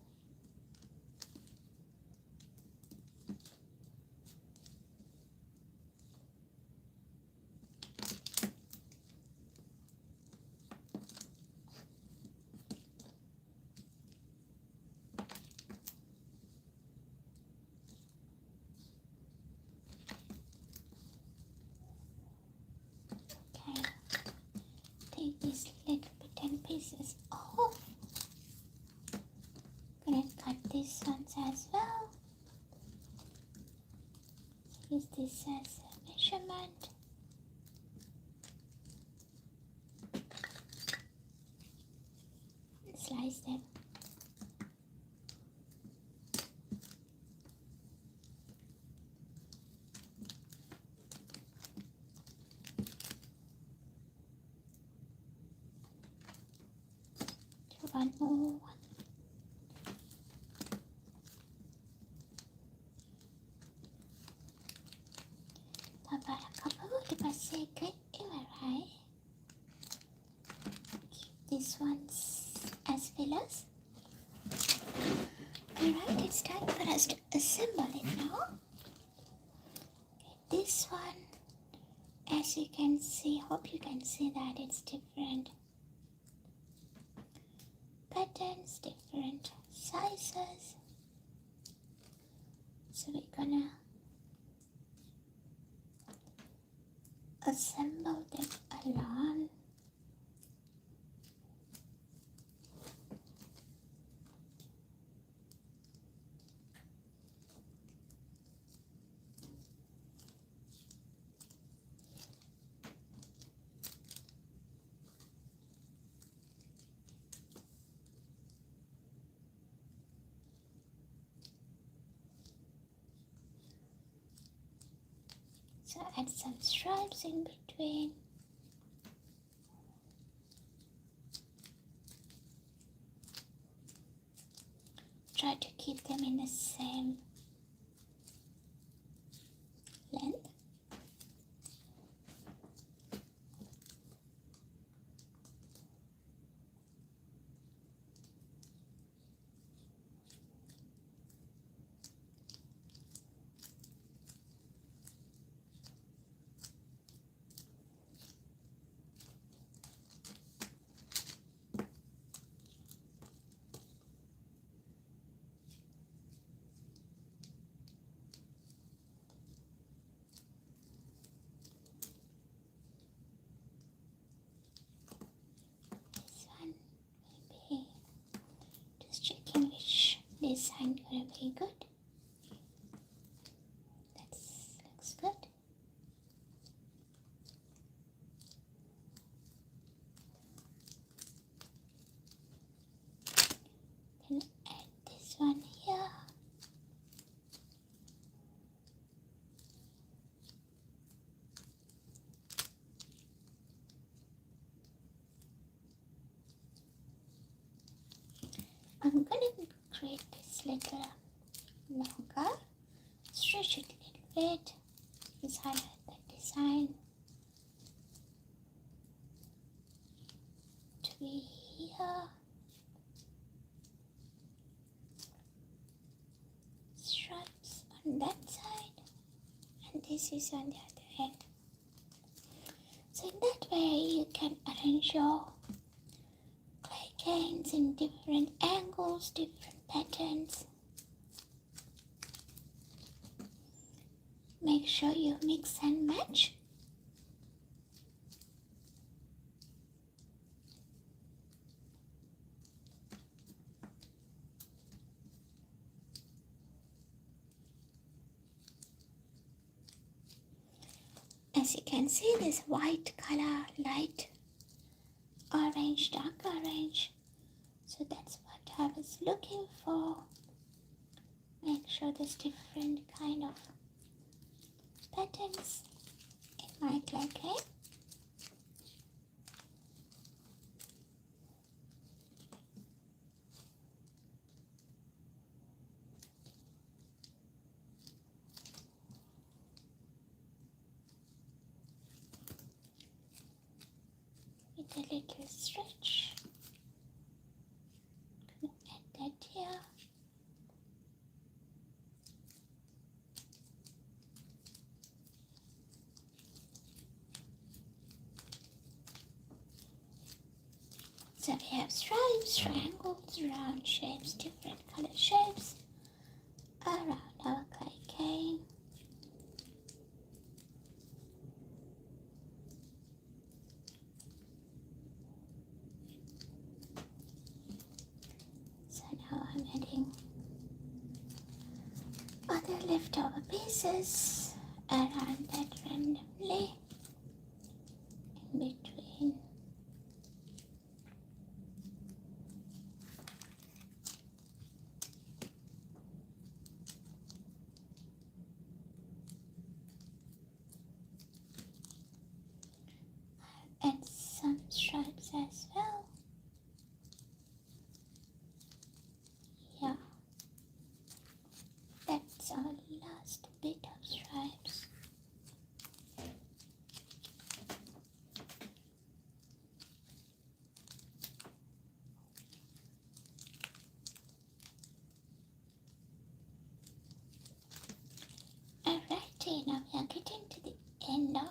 Okay, take these little bitten pieces off. Gonna cut these ones as well. Use this as a measurement. Slice them. Do one more. About a couple of the second right? Keep these ones as fillers. Alright, it's time for us to assemble it now. This one, as you can see, hope you can see that it's different patterns, different sizes. So we're gonna assemble them along. So add some stripes in between. Try to keep them in the same length. Design gonna be good. That looks good. Then add this one here. I'm gonna create this little longer, stretch it a little bit. Just highlight that design to be here. Stripes on that side, and this is on the other end. So in that way you can arrange your clay canes in different angles, different patterns. Make sure you mix and match. As you can see, this white color, light orange, dark orange. So that's what I was looking for. Make sure there's different kind of patterns in my clay cane. With a little stretch. I'm gonna add that here. So we have stripes, triangles, round shapes, different color shapes around our clay cane. So now I'm adding other leftover pieces around that randomly in between. Add some stripes as well. Yeah, that's our last bit of stripes. Alrighty, now we are getting to the end of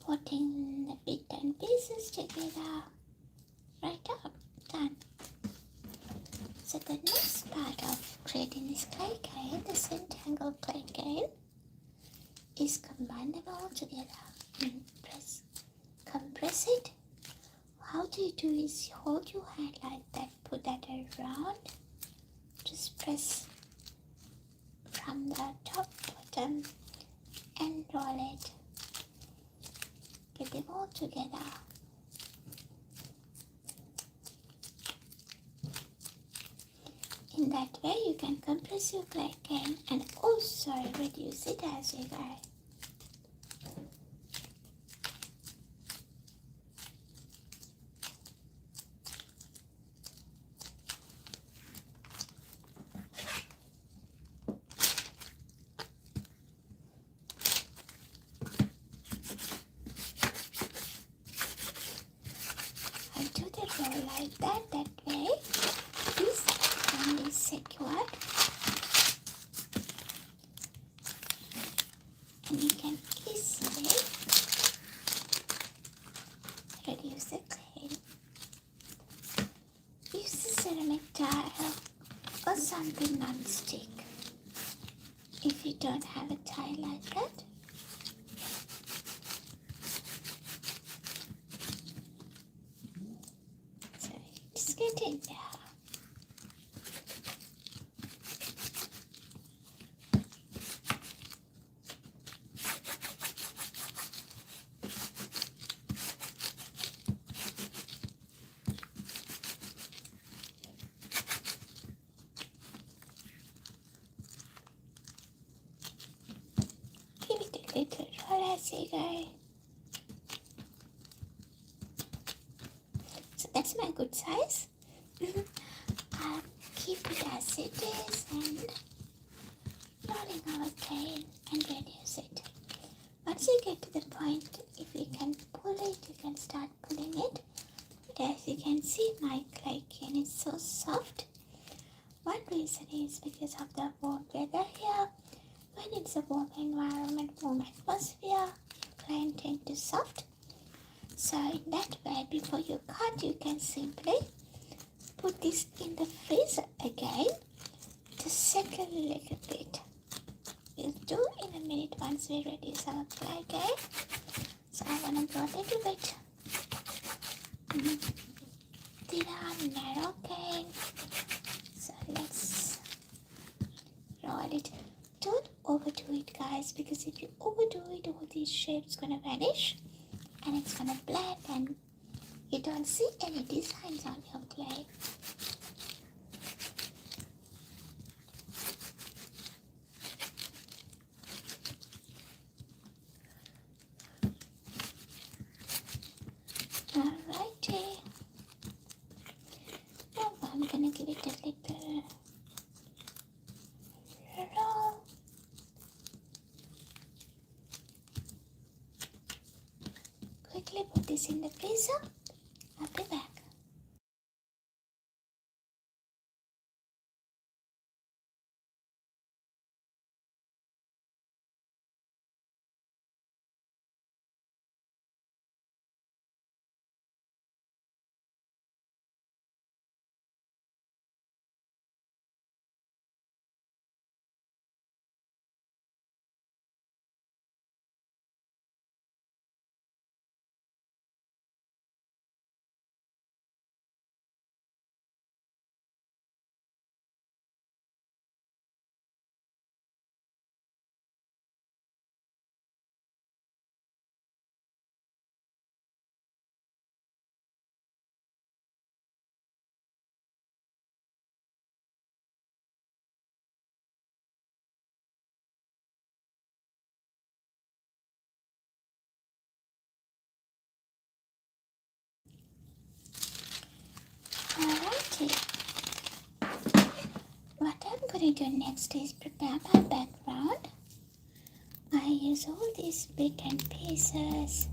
putting the bit and pieces together. Right up, done. So the next part of creating this clay cane, the Zentangle clay cane, is combine them all together and compress it. How do you do is you hold your hand like that, put that around, just press from the top, bottom, and roll it. Get them all together. In that way you can compress your clay cane and also reduce it as you go. I do the roll like that way. This hand is secured and you can easily reduce the clay. Use a ceramic tile or something non-stick if you don't have a tile like that. So just get in there. Give it a little roll as you go. So that's my good size. I'll keep it as it is and rolling our cane. and reduce it. Once you get to the point, if you can pull it, you can start pulling it. But as you can see, my clay can is so soft. One reason is because of the warm weather here. When it's a warm environment, warm atmosphere, clay tend to soft. So in that way, before you cut, you can simply put this in the freezer again to settle a little bit. We'll do in a minute once we reduce our clay again. So I want to go a little bit thinner, narrow again. So let's roll it. Don't overdo it, guys, because if you overdo it, all these shapes gonna vanish and it's gonna blend and you don't see any designs on your clay. Alrighty. Now I'm gonna give it a little roll. Quickly put this in the freezer. I'll be back. Alrighty. What I'm going to do next is prepare my background. I use all these bits and pieces.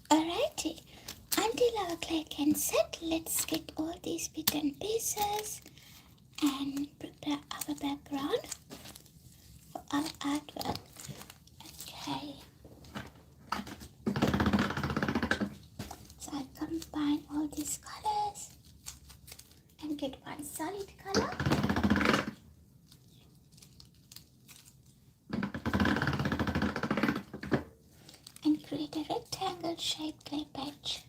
Alrighty. Until our clay can set, let's get all these bits and pieces and prepare our background for our artwork. Okay. So I combine all these colors and get one solid color. And create a rectangle shaped clay patch.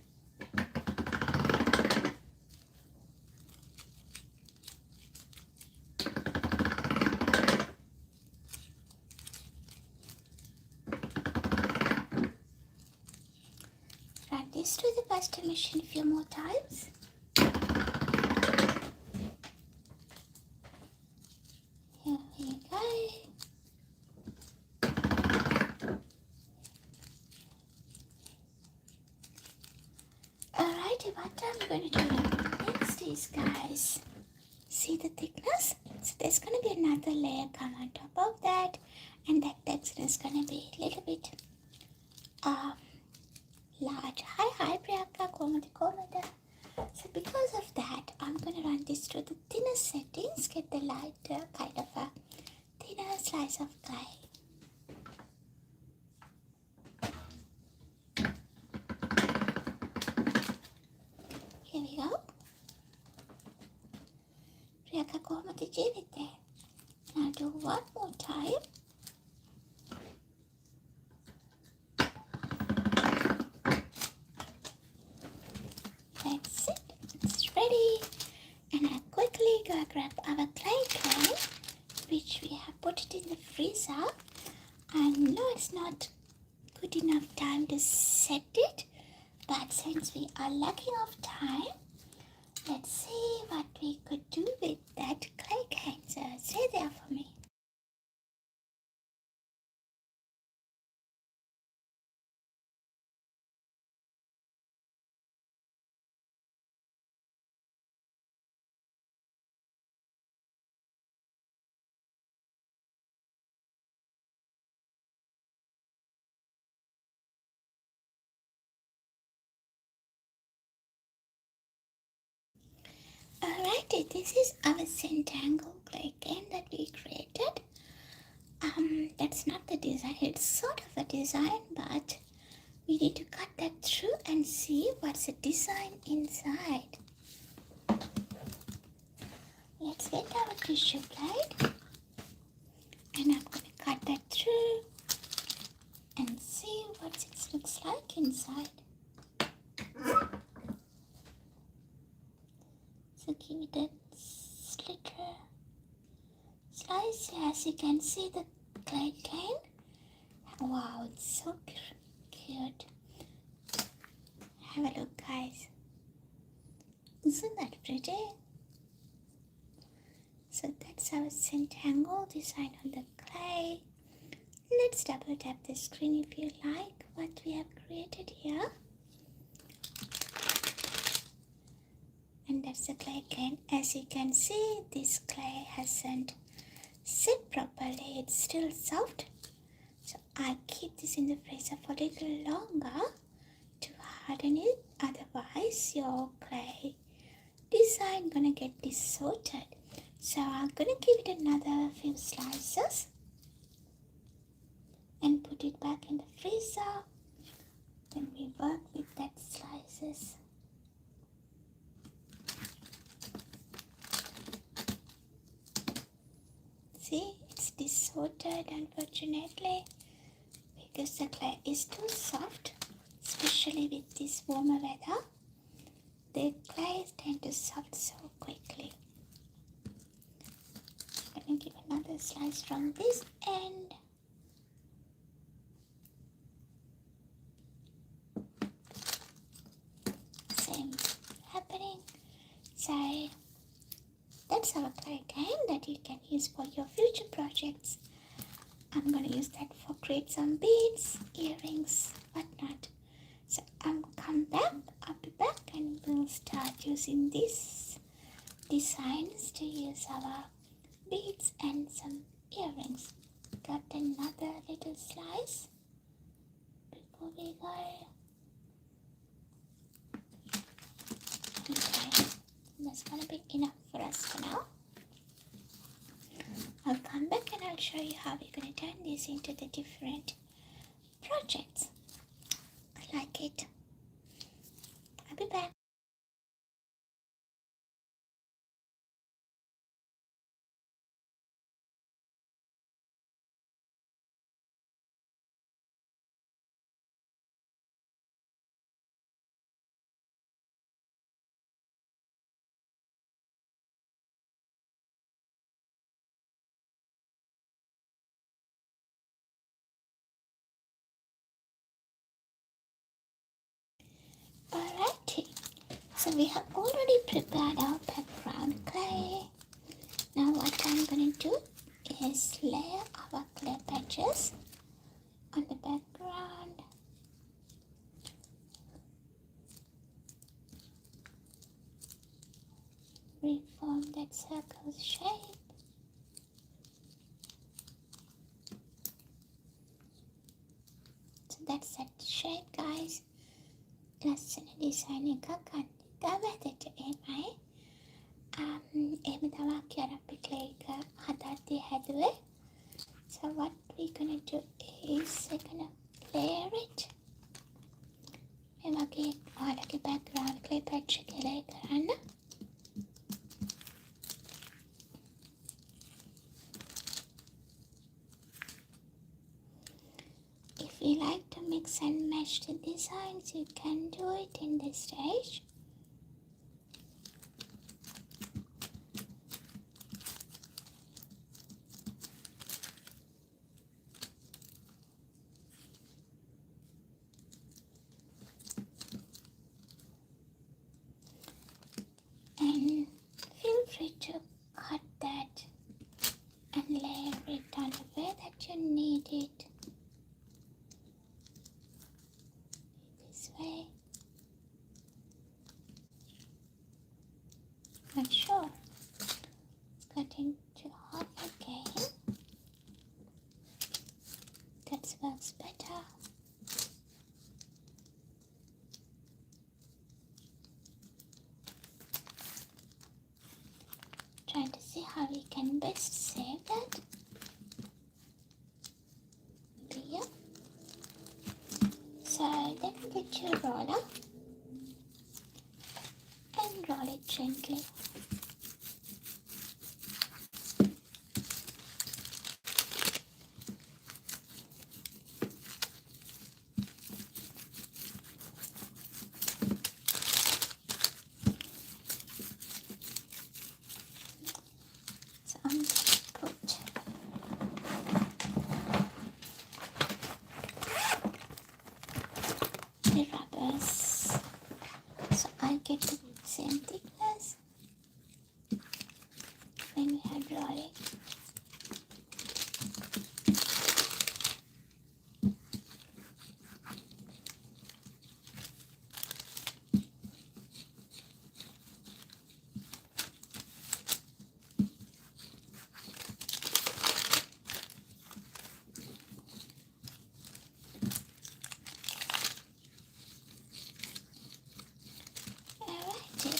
Run this through the pasta machine a few more times. Here we go. Alright, what I'm going to do next is, guys, see the thickness? So there's going to be another layer come on top of that, and that texture is going to be a little bit large. Hi Priyanka, Komada. So because of that, I'm going to run this through the thinner settings, get the lighter kind of a thinner slice of clay. Here we go. Priyanka, Komada Jivite. Now do one more time. That's it. It's ready. And I quickly go grab our clay, which we have put it in the freezer. I know it's not good enough time to set it, but since we are lacking of time, let's see what we could do with that clay can. So stay there for me. Alrighty, this is our Zentangle clay can that we created. That's not the design, it's sort of a design, but we need to cut that through and see what's the design inside. Let's get our tissue plate, and I'm going to cut that through and see what it looks like inside. So give it a slitter slice. As you can see, the clay can. Wow, it's so cute. Have a look, guys. Isn't that pretty? So that's our Zentangle design on the clay. Let's double tap the screen if you like what we have created here. And that's the clay can. As you can see, this clay hasn't set properly. It's still soft. So I'll keep this in the freezer for a little longer to harden it. Otherwise, your clay design gonna get distorted. So I'm gonna give it another few slices and put it back in the freezer. Then we work with that slices. See, it's distorted unfortunately because the clay is too soft, especially with this warmer weather. The clays tend to soft so quickly. I'm going to give another slice from this end. Same happening. So that's our clay can that you can use for your future projects. I'm going to use that for create some beads, earrings, whatnot. So come back, I'll be back, and we'll start using these designs to use our beads and some earrings. Got another little slice before we go. Okay, that's gonna be enough for us for now. I'll come back and I'll show you how we're gonna turn this into the different projects. I like it. I'll be back. Alrighty, so we have already prepared our background clay. Now what I'm going to do is layer our clay patches on the background. that circle shape. So that's that shape, guys. ලස්සන design එකක් අන්තික වැදට එමයි. එහෙම තමයි කියලා අපි clay එක හදද්දී හැදුවේ. So what we're gonna do is we're gonna layer it. මේ වගේ ඔයාලගේ background clay patch එක lay කරන්න. If you like to mix and match the designs, you can do it in this stage. And feel free to cut that and layer it on the way that you need it. This way. Not sure. It's getting too hot again. That works better. Trying to see how we can best save that. Here. So then get your roller and roll it gently. So I'm going to put the rubbers so I get the same thickness when we had rolling. Alrighty.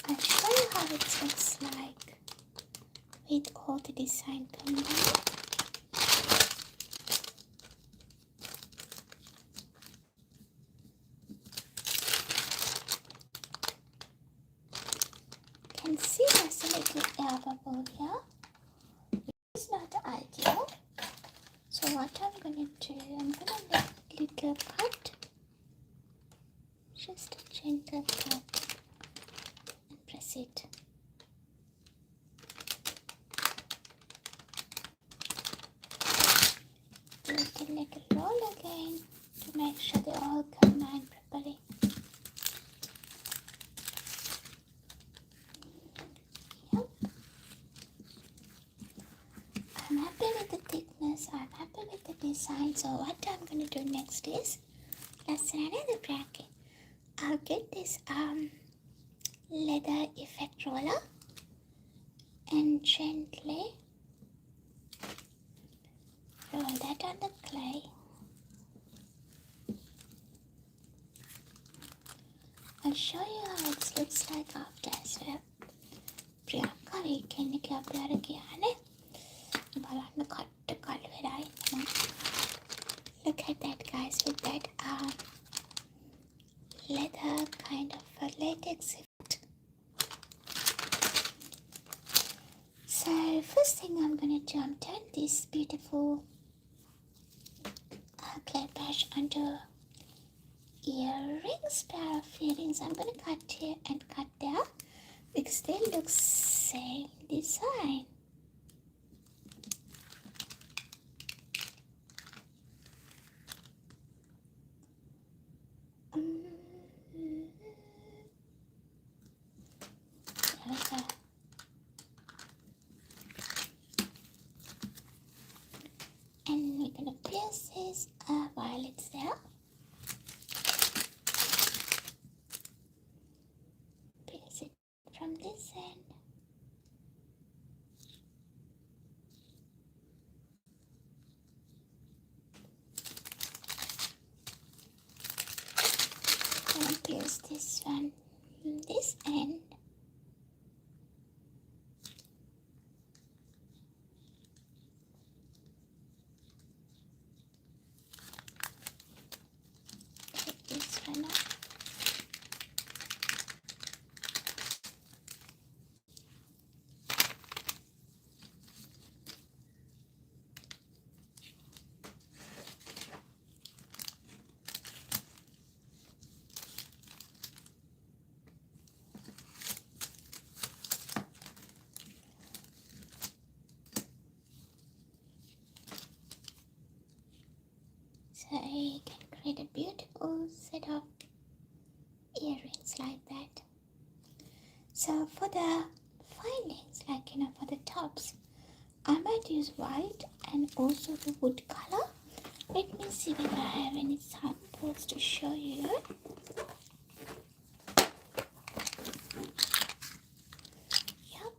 I'll show you how it looks like with all the design combined. You can see there's a little air bubble here. It's not ideal. So what I'm gonna do, I'm gonna make a little cut. Just a gentle cut and press it. Do it a little roll again to make sure they all combine properly. Yep. I'm happy with the thickness, I'm happy with the design. So what I'm gonna do next is, let's add another bracket. I'll get this leather effect roller and gently roll that on the clay. I'll show you how it looks like after as well. Priyanka weekend එක අපි අර ගියානේ. බලන්න කට්ට කළු වෙලා ඉන්නවා. Look at that, guys, with that leather kind of a latex effect. So first thing I'm gonna do, I'm turning this beautiful clay patch onto earrings, pair of earrings. I'm gonna cut here and cut there because they look same design. There we go. And we're gonna pierce this while it's there. Place it from this end. And place this one from this end. Take this one up. So you can create a beautiful set of earrings like that. So for the findings, like for the tops, I might use white and also the wood color. Let me see whether I have any samples to show you. Yep,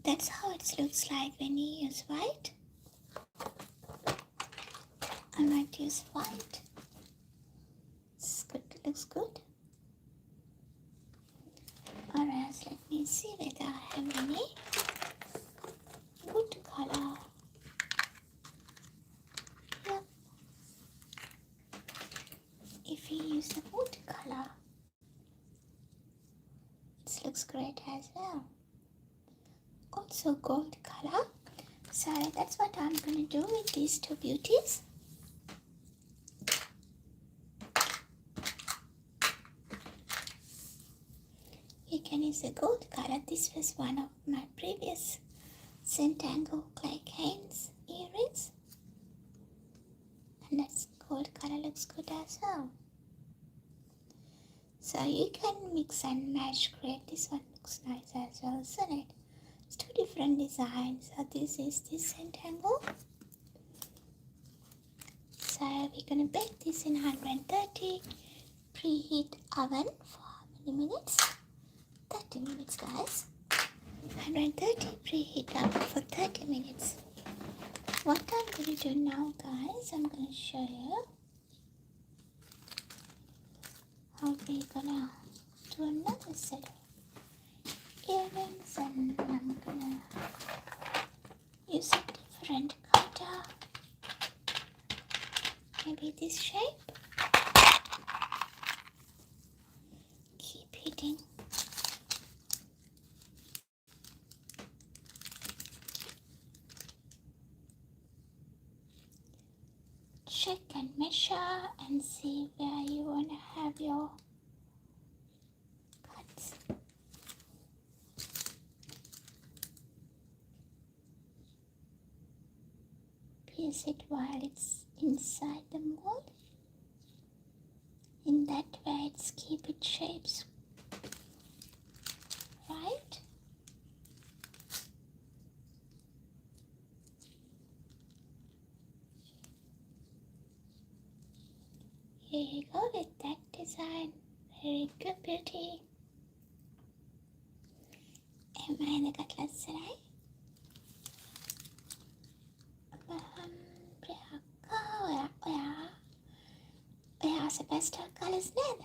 that's how it looks like when you use white. I might use white. It's good, looks good. Or else let me see whether I have any wood color. Yep. If you use the wood color, it looks great as well. Also gold color. So that's what I'm going to do with these two beauties. You can use the gold color. This was one of my previous Zentangle clay canes earrings. And that's gold color, looks good as well. So you can mix and match, create. This one looks nice as well, isn't it? It's two different designs. So this is this Zentangle. So we're going to bake this in 130 preheat oven for how many minutes? 30 minutes, guys. 130 preheat oven for 30 minutes. What I'm going to do now, guys, I'm going to show you how we're going to do another set of earrings, and I'm going to use a different cutter. Maybe this shape. Keep hitting. Check and measure and see where you want to have your cuts. Place it while it's inside the mold. In that way, it's keep its shapes right. Here you go with that design. Very good, beauty. Emang dekat selesai. Where are the pastel colors then?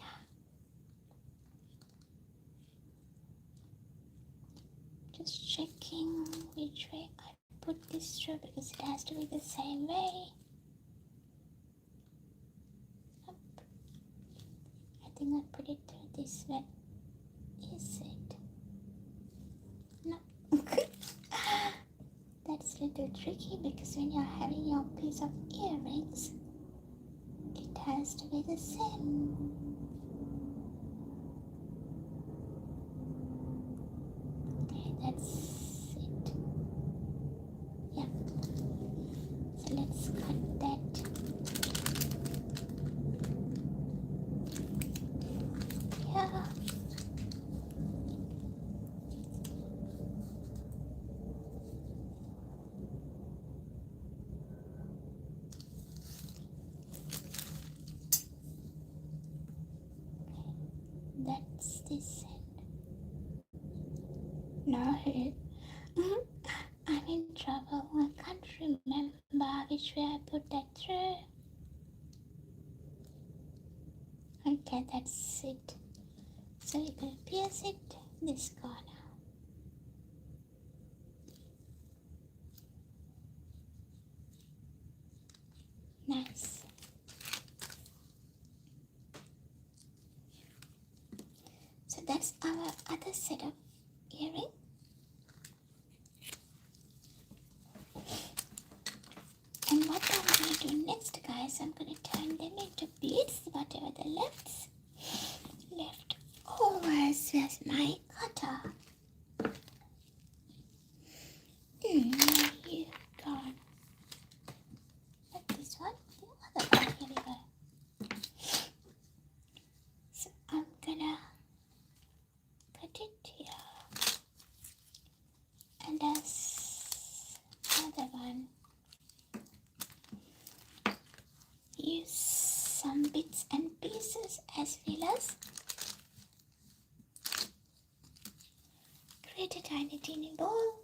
Just checking which way I put this through because it has to be the same way. Up. I think I put it through this way. Is it? No. That's a little tricky because when you're having your piece of earrings, it has to be the same. Okay, that's it. Yeah. So let's cut that. Yeah. this end? No. I'm in trouble. I can't remember which way I put that through. Okay, that's it. So you're going to pierce it this corner. Nice. So that's our other set of earring. And what I'm going to do next, guys, I'm going to turn them into beads, whatever the left overs. Where's my cutter? You gone. Not this one, the other one. Here we go. So I'm gonna put it here. And there's another one. Use some bits and pieces as well as create a tiny teeny ball.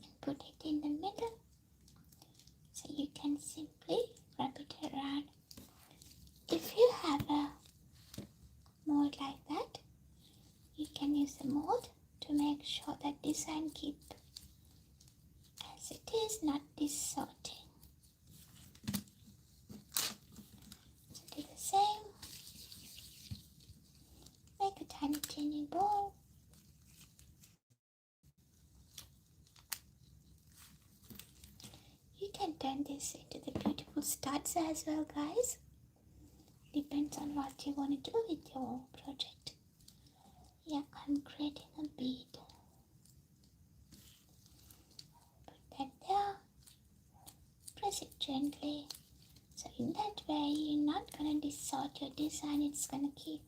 And put it in the middle. So you can simply wrap it around. If you have a mold like that, you can use the mold to make sure that design keep as it is, not distorting. So do the same. Make a tiny teeny ball. You can turn this into the beautiful studs as well, guys. Depends on what you want to do with your project. Yeah, I'm creating a bead. Put that there. Press it gently. So in that way, you're not going to distort your design. It's going to keep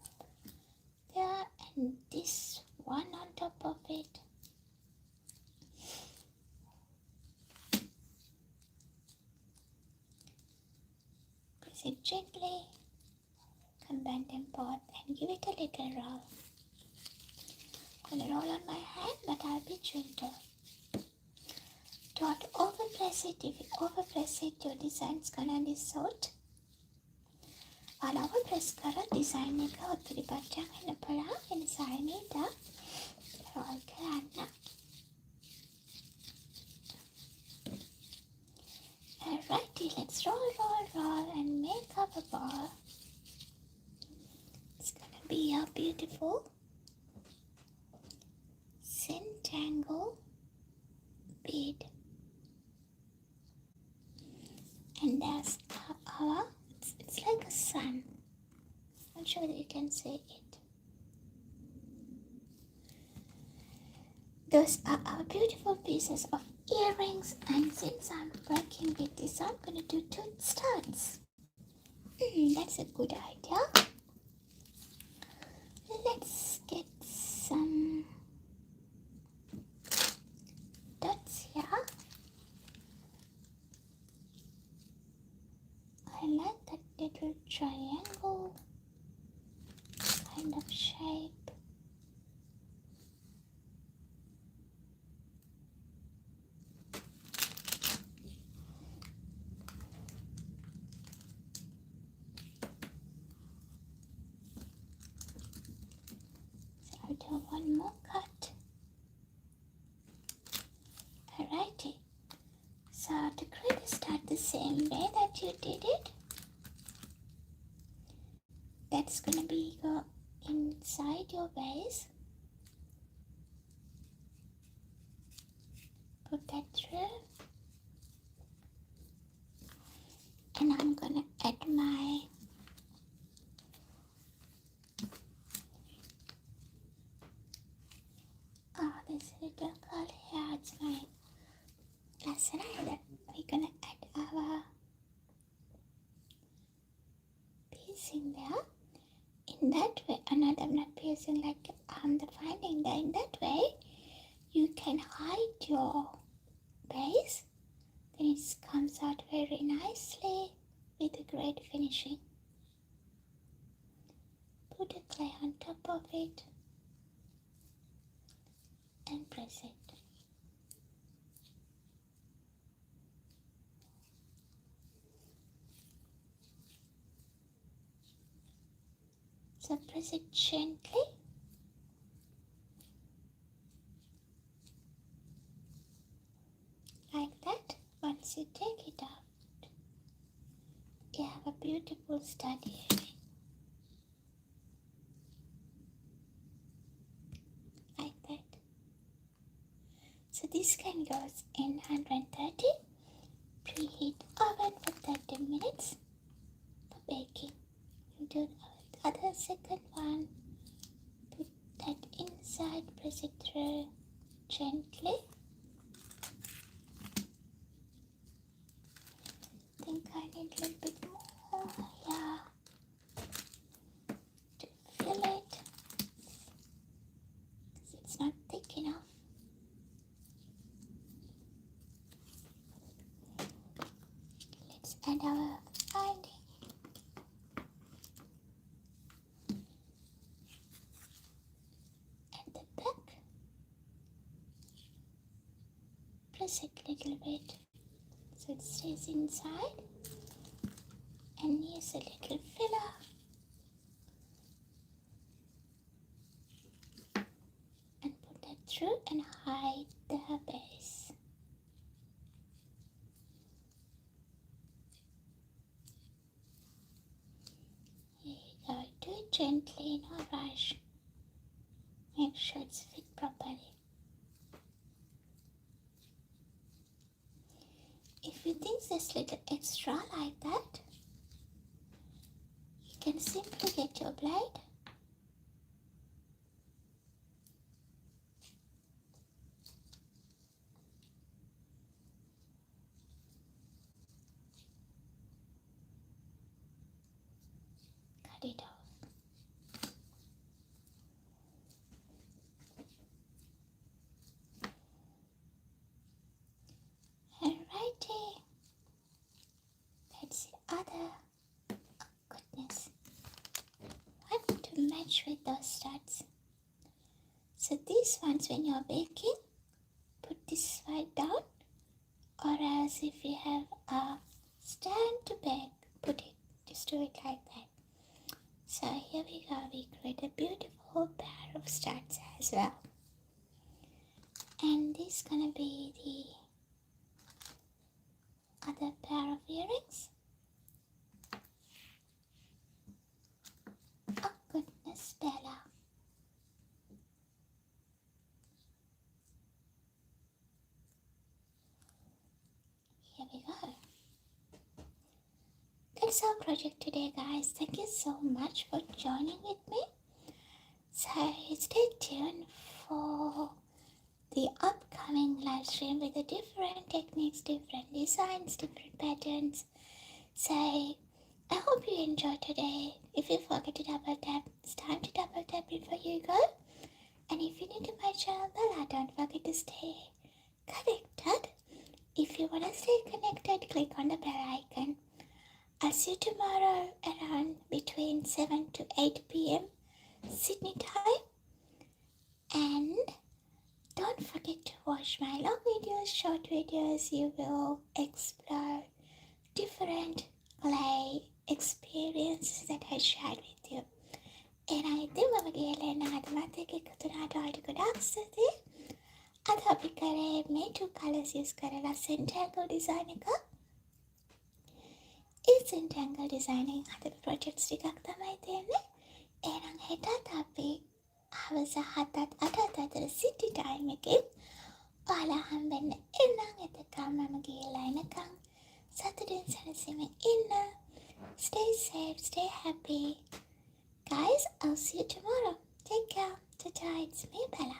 there. And this one on top of it. Press it gently. Combine them both and give it a little roll. I'm going to roll on my hand, but I'll be gentle. Don't overpress it. If you overpress it, your design's gonna distort. overpress කර design එක ඔත්තුරි පච්චක් වෙන්න පුළුවන්. ඒ නිසා I need a roll කරන්න. Alrighty, let's roll and make up a ball. It's gonna be a beautiful Zentangle bead. And that's our, it's like a sun. I'm sure that you can see it. Those are our beautiful pieces of earrings, and since I'm working with this, I'm going to do 2 studs. That's a good idea. Let's get some dots here. I like that little triangle kind of shape. So I'll do one more cut. Alrighty. So to create a stud the same way that you did it, that's going to be go inside your base. Put that through. And I'm going to add my this little curl here. It's my lesson. We're going to add our piece in there. In that way, I'm not piercing like the finding there. In that way, you can hide your base then it comes out very nicely with a great finishing. Put a clay on top of it and press it. So press it gently. Like that. Once you take it out, you have a beautiful stud earring. Like that. So this can go in 130. Preheat oven for 30 minutes for baking. Do the other second one. Put that inside, press it through gently. I think I need a little bit more, yeah, to fill it, because it's not thick enough. Let's add our binding. At the back, press it a little bit so it stays inside, and use a little filler and put that through and hide the base. Here you go. Do it gently, no rush. Make sure it's fit properly. If you think there's a little extra like that, you can simply get your blade cut it off. Alrighty, that's the other. Oh goodness, I want to match with those studs. So these ones, when you're baking, put this side down, or else if you have a stand to bake, put it, just do it like that. So here we go, we create a beautiful pair of studs as well. And this is gonna be the other pair of earrings. Oh goodness, Bella. Here we go. That's our project today, guys. Thank you so much for joining with me. So stay tuned for the upcoming live stream with the different techniques, different designs, different patterns. So I hope you enjoyed today. If you forget to double tap, it's time to double tap before you go. And if you're new to my channel, Bella, don't forget to stay connected. If you want to stay connected, click on the bell icon. I'll see you tomorrow around between 7 to 8 p.m. Sydney time. And don't forget to watch my long videos, short videos. You will explore different clay experiences that I shared with you. And I think I'm going to අද අපි කරේ මේ two colors use කරලා Zentangle design එක. ඒ Zentangle designing අද projects ටිකක් තමයි තියෙන්නේ. එහෙනම් හෙටත් අපි හවස 7ත් 8ත් අතර city time එකෙන් ඔයාලා හම්බෙන්න එන්නම්. එතකම් මම ගිහලා එනකම් සතුටින් සැනසීමෙන් ඉන්න. Stay safe, stay happy. Guys, I'll see you tomorrow. Take care. Ta-ta, it's me, Bella.